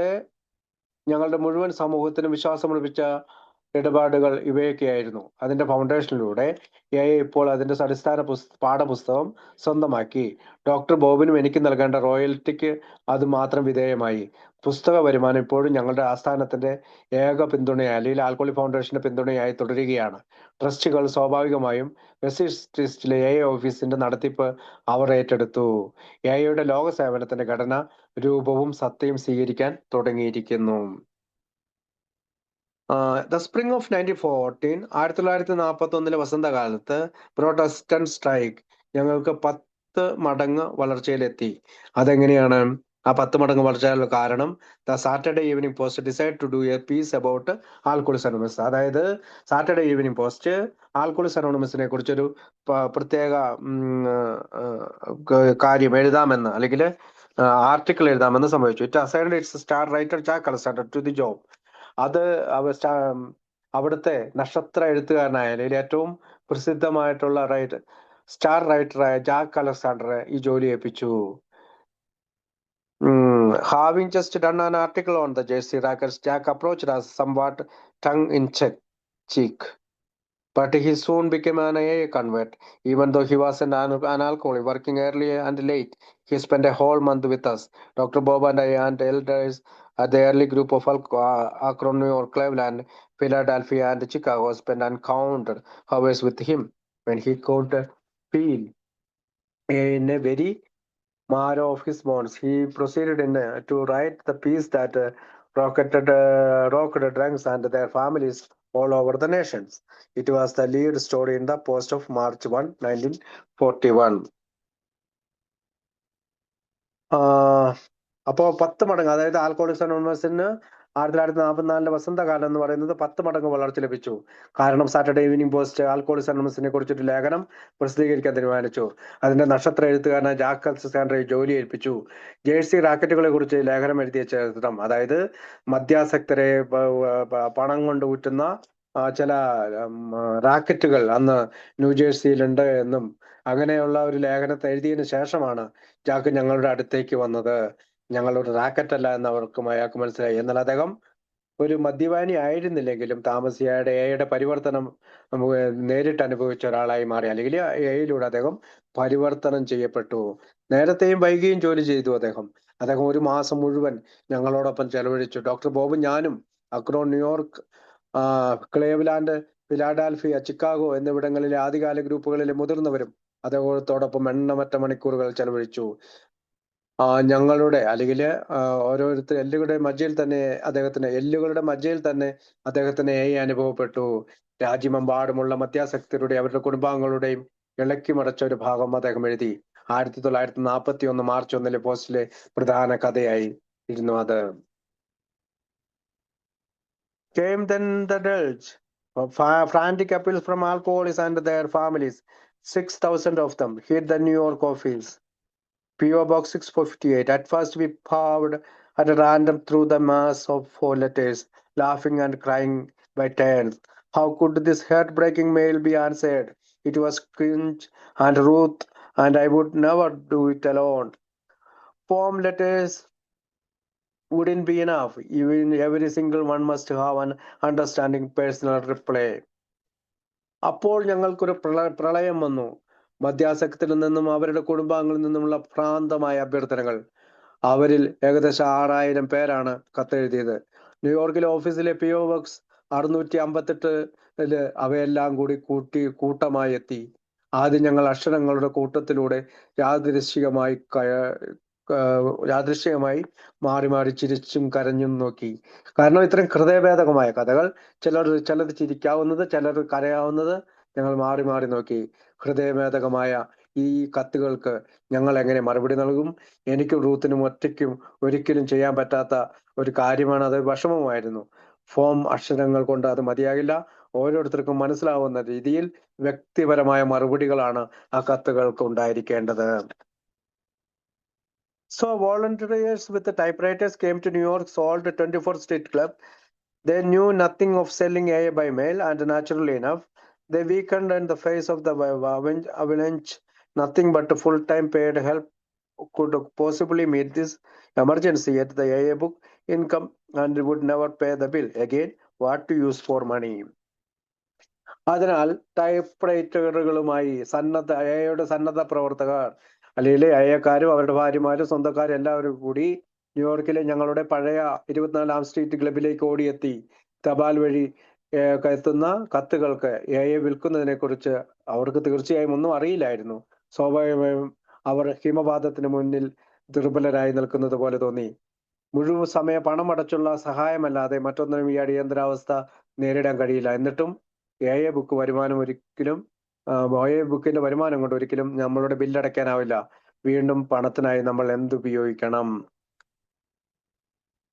ഞങ്ങളുടെ മുഴുവൻ സമൂഹത്തിനും വിശ്വാസമർപ്പിച്ച ഇടപാടുകൾ ഇവയൊക്കെയായിരുന്നു. അതിന്റെ ഫൗണ്ടേഷനിലൂടെ ഇപ്പോൾ അതിന്റെ അടിസ്ഥാന പാഠപുസ്തകം സ്വന്തമാക്കി. ഡോക്ടർ ബോബിനും എനിക്ക് നൽകേണ്ട റോയൽറ്റിക്ക് അത് മാത്രം വിധേയമായി. പുസ്തക വരുമാനം ഇപ്പോഴും ഞങ്ങളുടെ ആസ്ഥാനത്തിന്റെ ഏക പിന്തുണയായി, അല്ലെങ്കിൽ ആൽക്കോളിക് ഫൗണ്ടേഷന്റെ പിന്തുണയായി തുടരുകയാണ്. ട്രസ്റ്റുകൾ സ്വാഭാവികമായും വെസി സ്ട്രീറ്റിലെ ഓഫീസിന്റെ നടത്തിപ്പ് അവർ ഏറ്റെടുത്തു. എയുടെ ലോക സേവനത്തിന്റെ ഘടന, രൂപവും സത്തയും സ്വീകരിക്കാൻ തുടങ്ങിയിരിക്കുന്നു. The spring of 1941 വസന്തകാലത്ത് പ്രൊട്ടസ്റ്റന്റ് സ്ട്രൈക്ക് ഞങ്ങൾക്ക് 10 മടങ്ങ് വളർച്ചയിലെത്തി. അതെങ്ങനെയാണ് ആ 10 മടങ്ങ് വളർച്ചയുടെ കാരണം? The Saturday Evening Post decide to do a piece about Alcoholics Anonymous. അതായത് സാറ്റർഡേ ഈവനിങ് പോസ്റ്റ് ആൽക്കോളിക്സ് അനോണിമസിനെ കുറിച്ചൊരു പ്രത്യേക കാര്യം എഴുതാമെന്ന്, അല്ലെങ്കിൽ ആർട്ടിക്കിൾ എഴുതാമെന്ന് സംഭവിച്ചു. It assigned its star writer Jack Alexander to the job. അത് അവിടുത്തെ നക്ഷത്ര എഴുത്തുകാരനായ, അല്ലെങ്കിൽ ഏറ്റവും പ്രസിദ്ധമായിട്ടുള്ള സ്റ്റാർ റൈറ്ററായ ജാക്ക് അലക്സാണ്ടറെ ഈ ജോലി ഏൽപ്പിച്ചു. Having just done an article on the Jersey Rackets, Jack approached us somewhat tongue-in-cheek. But he soon became an AA convert. Even though he was an alcoholic, working early and late, he spent a whole month with us. Dr. Bob and I and elders at the early group of Akron, New York, Cleveland, Philadelphia, and Chicago spent uncounted hours with him. When he could feel in a very marrow of his bones, he proceeded to write the piece that rocked drunks and their families all over the nations. It was the lead story in the Post of March 1, 1941. അപ്പോൾ 10 മടങ്ങ്, അതായത് ആൽക്കോളിക്സ് അനോണിമസിന് 1944 വസന്തകാലം എന്ന് പറയുന്നത് 10 മടങ്ങ് വളർച്ച ലഭിച്ചു. കാരണം സാറ്റർഡേ ഈവനിങ് പോസ്റ്റ് ആൽക്കോളിക്സ് അനോണിമസിനെ കുറിച്ചൊരു ലേഖനം പ്രസിദ്ധീകരിക്കാൻ തീരുമാനിച്ചു. അതിന്റെ നക്ഷത്ര എഴുത്തുകാരനായ ജാക്ക് അലക്സാണ്ടറെ ജോലി ഏൽപ്പിച്ചു. ജേഴ്സി റാക്കറ്റുകളെ കുറിച്ച് ലേഖനം എഴുതിയ ചരിത്രം, അതായത് മദ്യാസക്തരെ പണം കൊണ്ട് ഊറ്റുന്ന ചില റാക്കറ്റുകൾ അന്ന് ന്യൂജേഴ്സിയിലുണ്ട് എന്നും, അങ്ങനെയുള്ള ഒരു ലേഖനത്തെ എഴുതിയതിനു ശേഷമാണ് ജാക്ക് ഞങ്ങളുടെ അടുത്തേക്ക് വന്നത്. ഞങ്ങളൊരു റാക്കറ്റ് അല്ല എന്ന് അയാൾക്ക് മനസ്സിലായി. എന്നാൽ അദ്ദേഹം ഒരു മദ്യപാനി ആയിരുന്നില്ലെങ്കിലും താമസിയാതെ എയുടെ പരിവർത്തനം നേരിട്ട് അനുഭവിച്ച ഒരാളായി മാറി, അല്ലെങ്കിൽ എയിലൂടെ അദ്ദേഹം പരിവർത്തനം ചെയ്യപ്പെട്ടു. നേരത്തെയും വൈകിയും ജോലി ചെയ്തു അദ്ദേഹം. 1 മാസം മുഴുവൻ ഞങ്ങളോടൊപ്പം ചെലവഴിച്ചു. ഡോക്ടർ ബോബും ഞാനും അക്രോൺ, ന്യൂയോർക്ക്, ക്ലേവ്ലാൻഡ്, ഫിലാഡൽഫിയ, ചിക്കാഗോ എന്നിവിടങ്ങളിലെ ആദ്യകാല ഗ്രൂപ്പുകളിലെ മുതിർന്നവരും അദ്ദേഹത്തോടൊപ്പം എണ്ണമറ്റ മണിക്കൂറുകൾ ചെലവഴിച്ചു. ഞങ്ങളുടെ അല്ലെങ്കിൽ ഓരോരുത്തർ എല്ലുകളുടെ മജ്ജയിൽ തന്നെ അദ്ദേഹത്തിന് AI അനുഭവപ്പെട്ടു. രാജ്യമെമ്പാടുമുള്ള മദ്യാസക്തരുടെ അവരുടെ കുടുംബാംഗങ്ങളുടെയും ഇളക്കി മറിച്ച ഒരു ഭാഗം അദ്ദേഹം എഴുതി. 1941 മാർച്ച് 1 പോസ്റ്റിലെ പ്രധാന കഥയായി ഇരുന്നു അത്. Came then the dirge. Frantic appeals from alcoholics and their families. 6,000 of them hit the New York office. PO Box 658. At first we pawed at random through the mass of 4 letters, laughing and crying by turns. How could this heartbreaking mail be answered? It was cringe and Ruth, and I would never do it alone. Poem letters wouldn't be enough. Even every single one must have an understanding personal reply. അപ്പോൾ ഞങ്ങൾക്കൊരു പ്രളയം വന്നു. മദ്യാസക്തിയിൽ നിന്നും അവരുടെ കുടുംബാംഗങ്ങളിൽ നിന്നുമുള്ള ഭ്രാന്തമായ അഭ്യർത്ഥനകൾ. അവരിൽ ഏകദേശം 6000 പേരാണ് കത്തെഴുതിയത്. ന്യൂയോർക്കിലെ ഓഫീസിലെ PO Box 658 അവയെല്ലാം കൂടി കൂട്ടമായി എത്തി. ആദ്യം ഞങ്ങൾ അക്ഷരങ്ങളുടെ കൂട്ടത്തിലൂടെ യാദൃശ്ചികമായി മാറി മാറി ചിരിച്ചും കരഞ്ഞും നോക്കി. കാരണം ഇത്രയും ഹൃദയഭേദകമായ കഥകൾ, ചിലത് ചിരിക്കാവുന്നത്, ചിലർ കരയാവുന്നത്, ഞങ്ങൾ മാറി മാറി നോക്കി. ഹൃദയഭേദകമായ ഈ കത്തുകൾക്ക് ഞങ്ങൾ എങ്ങനെ മറുപടി നൽകും? എനിക്കും റൂത്തിനും ഒറ്റയ്ക്കും ഒരിക്കലും ചെയ്യാൻ പറ്റാത്ത ഒരു കാര്യമാണ് അത്. വിഷമമായിരുന്നു. ഫോം അക്ഷരങ്ങൾ കൊണ്ട് അത് മതിയാകില്ല. ഓരോരുത്തർക്കും മനസ്സിലാവുന്ന രീതിയിൽ വ്യക്തിപരമായ മറുപടികളാണ് ആ കത്തുകൾക്ക് ഉണ്ടായിരിക്കേണ്ടത്. So volunteers with the typewriters came to New York's old 24th Street Club. They knew nothing of selling AA by mail, and naturally enough, they weakened in the face of the avalanche. Nothing but full-time paid help could possibly meet this emergency at the AA book income, and would never pay the bill. Again, what to use for money? അതിനാൽ ടൈപ്പ്റൈറ്ററുകളുമായി AAയുടെ സന്നദ്ധ പ്രവർത്തകർ, അല്ലെങ്കിൽ അയ്യക്കാരും അവരുടെ ഭാര്യമാരും സ്വന്തക്കാരും എല്ലാവരും കൂടി ന്യൂയോർക്കിലെ ഞങ്ങളുടെ പഴയ 24ാം സ്ട്രീറ്റ് ക്ലബിലേക്ക് ഓടിയെത്തി. തപാൽ വഴി എത്തുന്ന കത്തുകൾക്ക് AA വിൽക്കുന്നതിനെ കുറിച്ച് അവർക്ക് തീർച്ചയായും ഒന്നും അറിയില്ലായിരുന്നു. സ്വാഭാവികമായും അവർ ഹിമപാതത്തിന് മുന്നിൽ ദുർബലരായി നിൽക്കുന്നത് പോലെ തോന്നി. മുഴുവൻ സമയ പണമടച്ചുള്ള സഹായമല്ലാതെ മറ്റൊന്നിനും ഈ അടിയന്തരാവസ്ഥ നേരിടാൻ കഴിയില്ല. എന്നിട്ടും AA ബുക്കിന്റെ വരുമാനം കൊണ്ട് ഒരിക്കലും നമ്മളുടെ ബില്ലടയ്ക്കാനാവില്ല. വീണ്ടും പണത്തിനായി നമ്മൾ എന്തുപയോഗിക്കണം?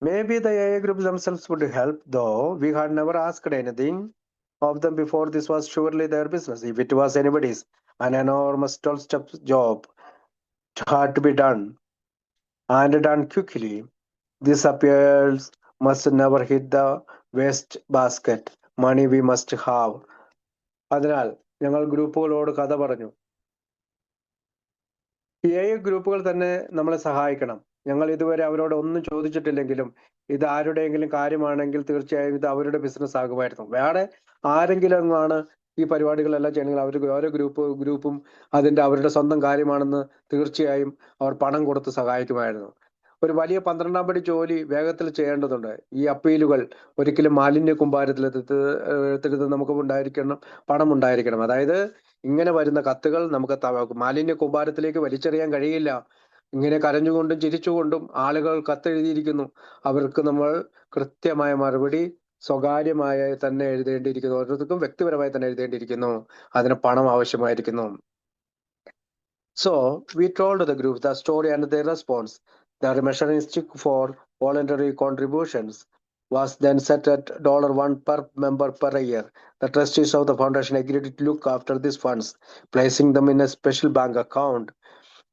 Maybe the AA groups themselves would help, though we had never asked anything of them before. This was surely their business. If it was anybody's, an enormous 12-step job had to be done, and done quickly. These appeals must never hit the waste basket. Money we must have. അതിനാൽ ഞങ്ങൾ ഗ്രൂപ്പുകളോട് കഥ പറഞ്ഞു. AA ഗ്രൂപ്പുകൾ തന്നെ നമ്മളെ സഹായിക്കണം. ഞങ്ങൾ ഇതുവരെ അവരോട് ഒന്നും ചോദിച്ചിട്ടില്ലെങ്കിലും ഇത് ആരുടെയെങ്കിലും കാര്യമാണെങ്കിൽ തീർച്ചയായും ഇത് അവരുടെ ബിസിനസ് ആകുമായിരുന്നു. വേറെ ആരെങ്കിലും ആണ് ഈ പരിപാടികളെല്ലാം ചെയ്യണമെങ്കിൽ അവർ ഓരോ ഗ്രൂപ്പും അവരുടെ സ്വന്തം കാര്യമാണെന്ന് തീർച്ചയായും അവർ പണം കൊടുത്ത് സഹായിക്കുമായിരുന്നു. ഒരു വലിയ 12ാം പടി ജോലി വേഗത്തിൽ ചെയ്യേണ്ടതുണ്ട്. ഈ അപ്പീലുകൾ ഒരിക്കലും മാലിന്യ കുമ്പാരത്തിലെടുത്തരുത്. നമുക്ക് പണം ഉണ്ടായിരിക്കണം. അതായത് ഇങ്ങനെ വരുന്ന കത്തുകൾ നമുക്ക് മാലിന്യ കുമ്പാരത്തിലേക്ക് വലിച്ചെറിയാൻ കഴിയില്ല. ഇങ്ങനെ കരഞ്ഞുകൊണ്ടും ചിരിച്ചുകൊണ്ടും ആളുകൾ കത്തെഴുതിയിരിക്കുന്നു. അവർക്ക് നമ്മൾ കൃത്യമായ മറുപടി സ്വകാര്യമായി തന്നെ എഴുതേണ്ടിയിരിക്കുന്നു. ഓരോരുത്തർക്കും വ്യക്തിപരമായി തന്നെ എഴുതേണ്ടിയിരിക്കുന്നു. അതിന് പണം ആവശ്യമായിരിക്കുന്നു. So we told the group the story and their response. The measuring stick for voluntary contributions was then set at $1 per member per year. The trustees of the foundation agreed to look after these funds, placing them in a special bank account,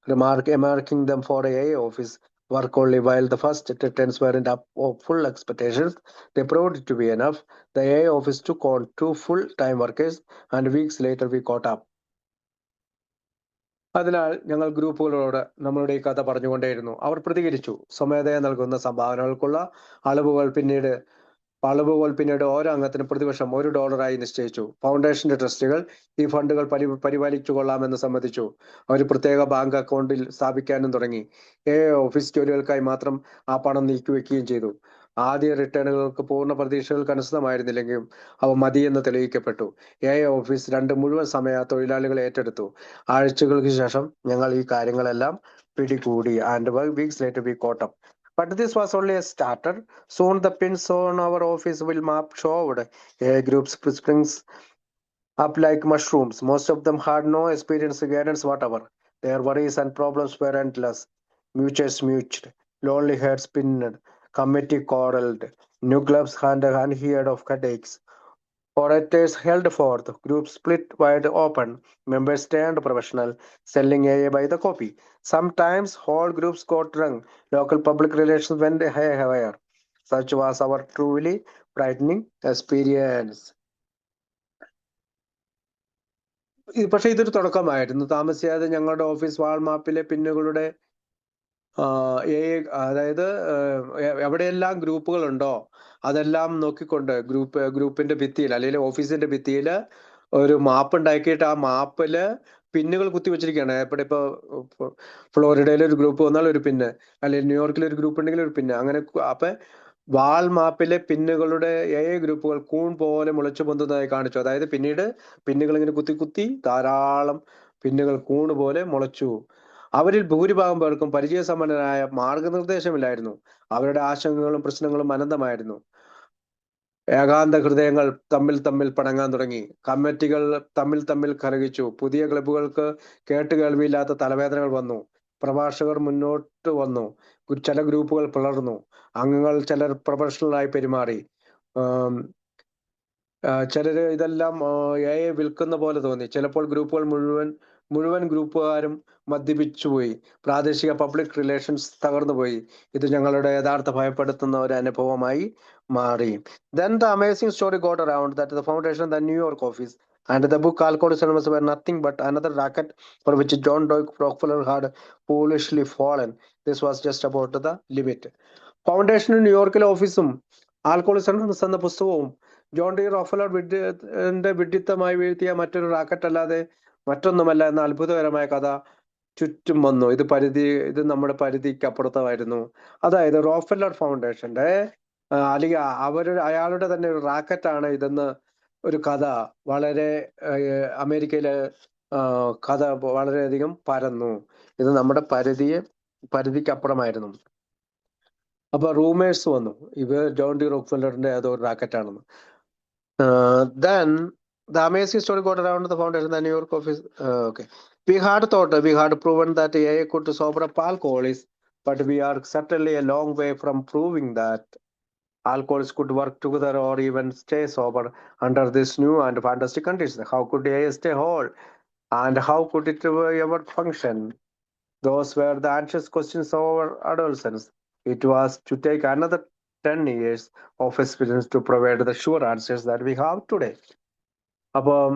earmarking them for AA office work only. While the first returns weren't up of full expectations, they proved to be enough. The AA office took on 2 full-time workers, and weeks later we caught up. അതിനാൽ ഞങ്ങൾ ഗ്രൂപ്പുകളോട് നമ്മളുടെ ഈ കഥ പറഞ്ഞുകൊണ്ടേയിരുന്നു. അവർ പ്രതികരിച്ചു. സ്വമേധയാ നൽകുന്ന സംഭാവനകൾക്കുള്ള അളവുകൾ പിന്നീട് ഓരോ അംഗത്തിനും പ്രതിവർഷം $1 നിശ്ചയിച്ചു. ഫൗണ്ടേഷന്റെ ട്രസ്റ്റികൾ ഈ ഫണ്ടുകൾ പരിപാലിച്ചു കൊള്ളാമെന്ന് സമ്മതിച്ചു. അവർ പ്രത്യേക ബാങ്ക് അക്കൗണ്ടിൽ സ്ഥാപിക്കാനും തുടങ്ങി. AA ഓഫീസ് ജോലികൾക്കായി മാത്രം ആ പണം നീക്കിവെക്കുകയും ചെയ്തു. ആദ്യ റിട്ടേണുകൾക്ക് പൂർണ്ണ പ്രതീക്ഷകൾക്ക് അനുസൃതമായിരുന്നില്ലെങ്കിലും അവ മതിയെന്ന് തെളിയിക്കപ്പെട്ടു. ഓഫീസ് 2 മുഴുവൻ സമയ തൊഴിലാളികളെ ഏറ്റെടുത്തു. ആഴ്ചകൾക്ക് ശേഷം ഞങ്ങൾ ഈ കാര്യങ്ങളെല്ലാം പിടികൂടി. And weeks later we caught up. But this was only a starter. Soon the pins on our office will map showed AI groups springs up like mushrooms. Most of them had no experience, guidance, whatever. Their worries and problems were endless. Mutuals mutual, lonely heads pinned, committee quarreled, new clubs had unheard of headaches. Orators held forth, groups split wide open, members turned professional, selling AA by the copy. Sometimes whole groups got drunk, local public relations went haywire. Such was our truly frightening experience. പക്ഷെ ഇതൊരു തുടക്കമായിരുന്നു. താമസിയാതെ ഞങ്ങളുടെ office വാൾ മാപ്പിലെ പിന്നുകളുടെ അതായത് എവിടെയെല്ലാം ഗ്രൂപ്പുകളുണ്ടോ അതെല്ലാം നോക്കിക്കൊണ്ട് ഗ്രൂപ്പിന്റെ ഭിത്തിയിൽ അല്ലെങ്കിൽ ഓഫീസിന്റെ ഭിത്തിയിൽ ഒരു മാപ്പ് ഉണ്ടാക്കിയിട്ട് ആ മാപ്പില് പിന്നുകൾ കുത്തിവെച്ചിരിക്കുകയാണ്. ഇപ്പൊ ഫ്ലോറിഡയിൽ ഒരു ഗ്രൂപ്പ് വന്നാൽ ഒരു പിന്ന്, അല്ലെങ്കിൽ ന്യൂയോർക്കിൽ ഒരു ഗ്രൂപ്പ് ഉണ്ടെങ്കിൽ ഒരു പിന്ന്, അങ്ങനെ. അപ്പൊ വാൾ മാപ്പിലെ പിന്നുകളുടെ ഗ്രൂപ്പുകൾ കൂൺ പോലെ മുളച്ചു പൊന്തുന്നതായി കാണിച്ചു. അതായത് പിന്നീട് പിന്നുകൾ ഇങ്ങനെ കുത്തി കുത്തി ധാരാളം പിന്നുകൾ കൂണ് പോലെ മുളച്ചു. അവരിൽ ഭൂരിഭാഗം പേർക്കും പരിചയസമ്പന്നരായ മാർഗനിർദ്ദേശമില്ലായിരുന്നു. അവരുടെ ആശങ്കകളും പ്രശ്നങ്ങളും അനന്തമായിരുന്നു. ഏകാന്ത ഹൃദയങ്ങൾ തമ്മിൽ തമ്മിൽ പണങ്ങാൻ തുടങ്ങി. കമ്മിറ്റികൾ തമ്മിൽ തമ്മിൽ കലഹിച്ചു. പുതിയ ക്ലബുകൾക്ക് കേട്ടുകേൾവിയില്ലാത്ത തലവേദനകൾ വന്നു. പ്രഭാഷകർ മുന്നോട്ട് വന്നു. ചില ഗ്രൂപ്പുകൾ പിളർന്നു. അംഗങ്ങൾ ചിലർ പ്രൊഫഷണലായി പെരുമാറി. ചിലര് ഇതെല്ലാം വിൽക്കുന്ന പോലെ തോന്നി. ചിലപ്പോൾ ഗ്രൂപ്പുകൾ മുഴുവൻ ഗ്രൂപ്പുകാരും മദ്യപിച്ചുപോയി. പ്രാദേശിക പബ്ലിക് റിലേഷൻസ് തകർന്നുപോയി. ഇത് ഞങ്ങളുടെ യഥാർത്ഥ ഭയപ്പെടുത്തുന്ന ഒരു അനുഭവമായി മാറി. Then the amazing story got around that the foundation, the New York office, and the book Alcoholics Anonymous were nothing but another racket for which John Doyle Rockefeller had foolishly fallen. This was just about the limit. ഫൗണ്ടേഷനും ന്യൂയോർക്കിലെ ഓഫീസും ആൽക്കോളിക്സ് anonymous എന്ന പുസ്തകവും John D Rockefeller വിഡ്ഢിത്തമായി വീഴ്ത്തിയ മറ്റൊരു racket അല്ലാതെ മറ്റൊന്നുമല്ല എന്ന അത്ഭുതകരമായ കഥ ചുറ്റും വന്നു. ഇത് നമ്മുടെ പരിധിക്ക് അപ്പുറത്തായിരുന്നു. അതായത് റോക്ക്ഫെല്ലർ ഫൗണ്ടേഷന്റെ അല്ലെങ്കിൽ അയാളുടെ തന്നെ ഒരു റാക്കറ്റാണ് ഇതെന്ന് ഒരു കഥ വളരെ അമേരിക്കയിലെ കഥ വളരെയധികം പരന്നു. ഇത് നമ്മുടെ പരിധിക്ക് അപ്പുറമായിരുന്നു. അപ്പൊ റൂമേഴ്സ് വന്നു ഇത് ജോൺ ഡി റോക്ക്ഫെല്ലറിന്റെ ഏതോ ഒരു റാക്കറ്റാണെന്ന്. Then the amazing story got around the foundation, the New York office. Okay, we had proven that AI could sober up alcoholics, but we are certainly a long way from proving that alcoholics could work together or even stay sober under this new and fantastic conditions. How could AI stay whole, and how could it ever function? Those were the anxious questions of our adolescence. It was to take another 10 years of experience to provide the sure answers that we have today. അപ്പം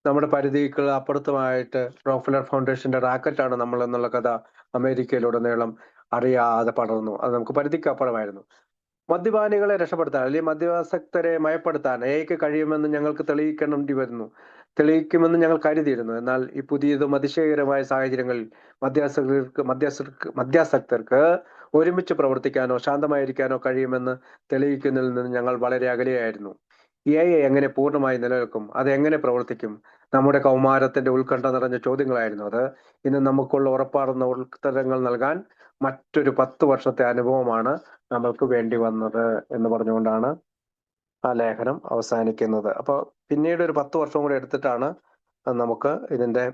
നമ്മുടെ പരിധിക്ക് അപ്പുറത്തുമായിട്ട് Rockefeller ഫൗണ്ടേഷന്റെ റാക്കറ്റാണ് നമ്മൾ എന്നുള്ള കഥ അമേരിക്കയിലുടനീളം അറിയാതെ പടർന്നു. അത് നമുക്ക് പരിധിക്ക് അപ്പുറമായിരുന്നു. മദ്യപാനികളെ രക്ഷപ്പെടുത്താൻ അല്ലെങ്കിൽ മദ്യാസക്തരെ മയപ്പെടുത്താൻ എയ്ക്ക് കഴിയുമെന്ന് ഞങ്ങൾക്ക് തെളിയിക്കുമെന്ന് ഞങ്ങൾ കരുതിയിരുന്നു. എന്നാൽ ഈ പുതിയതും അതിശയകരമായ സാഹചര്യങ്ങളിൽ മദ്യാസക്തർക്ക് ഒരുമിച്ച് പ്രവർത്തിക്കാനോ ശാന്തമായിരിക്കാനോ കഴിയുമെന്ന് തെളിയിക്കുന്നതിൽ നിന്ന് ഞങ്ങൾ വളരെ അകലെയായിരുന്നു. എങ്ങനെ പൂർണ്ണമായി നിലനിൽക്കും, അത് എങ്ങനെ പ്രവർത്തിക്കും? നമ്മുടെ കൗമാരത്തിന്റെ ഉത്കണ്ഠ നിറഞ്ഞ ചോദ്യങ്ങളായിരുന്നു അത്. ഇന്ന് നമുക്കുള്ള ഉറപ്പാർന്ന ഉത്തരങ്ങൾ നൽകാൻ മറ്റൊരു 10 വർഷത്തെ അനുഭവമാണ് നമ്മൾക്ക് വേണ്ടി വന്നത് എന്ന് പറഞ്ഞുകൊണ്ടാണ് ആ ലേഖനം അവസാനിക്കുന്നത്. അപ്പൊ പിന്നീട് ഒരു 10 വർഷം കൂടി എടുത്തിട്ടാണ് നമുക്ക് ഇതിന്റെ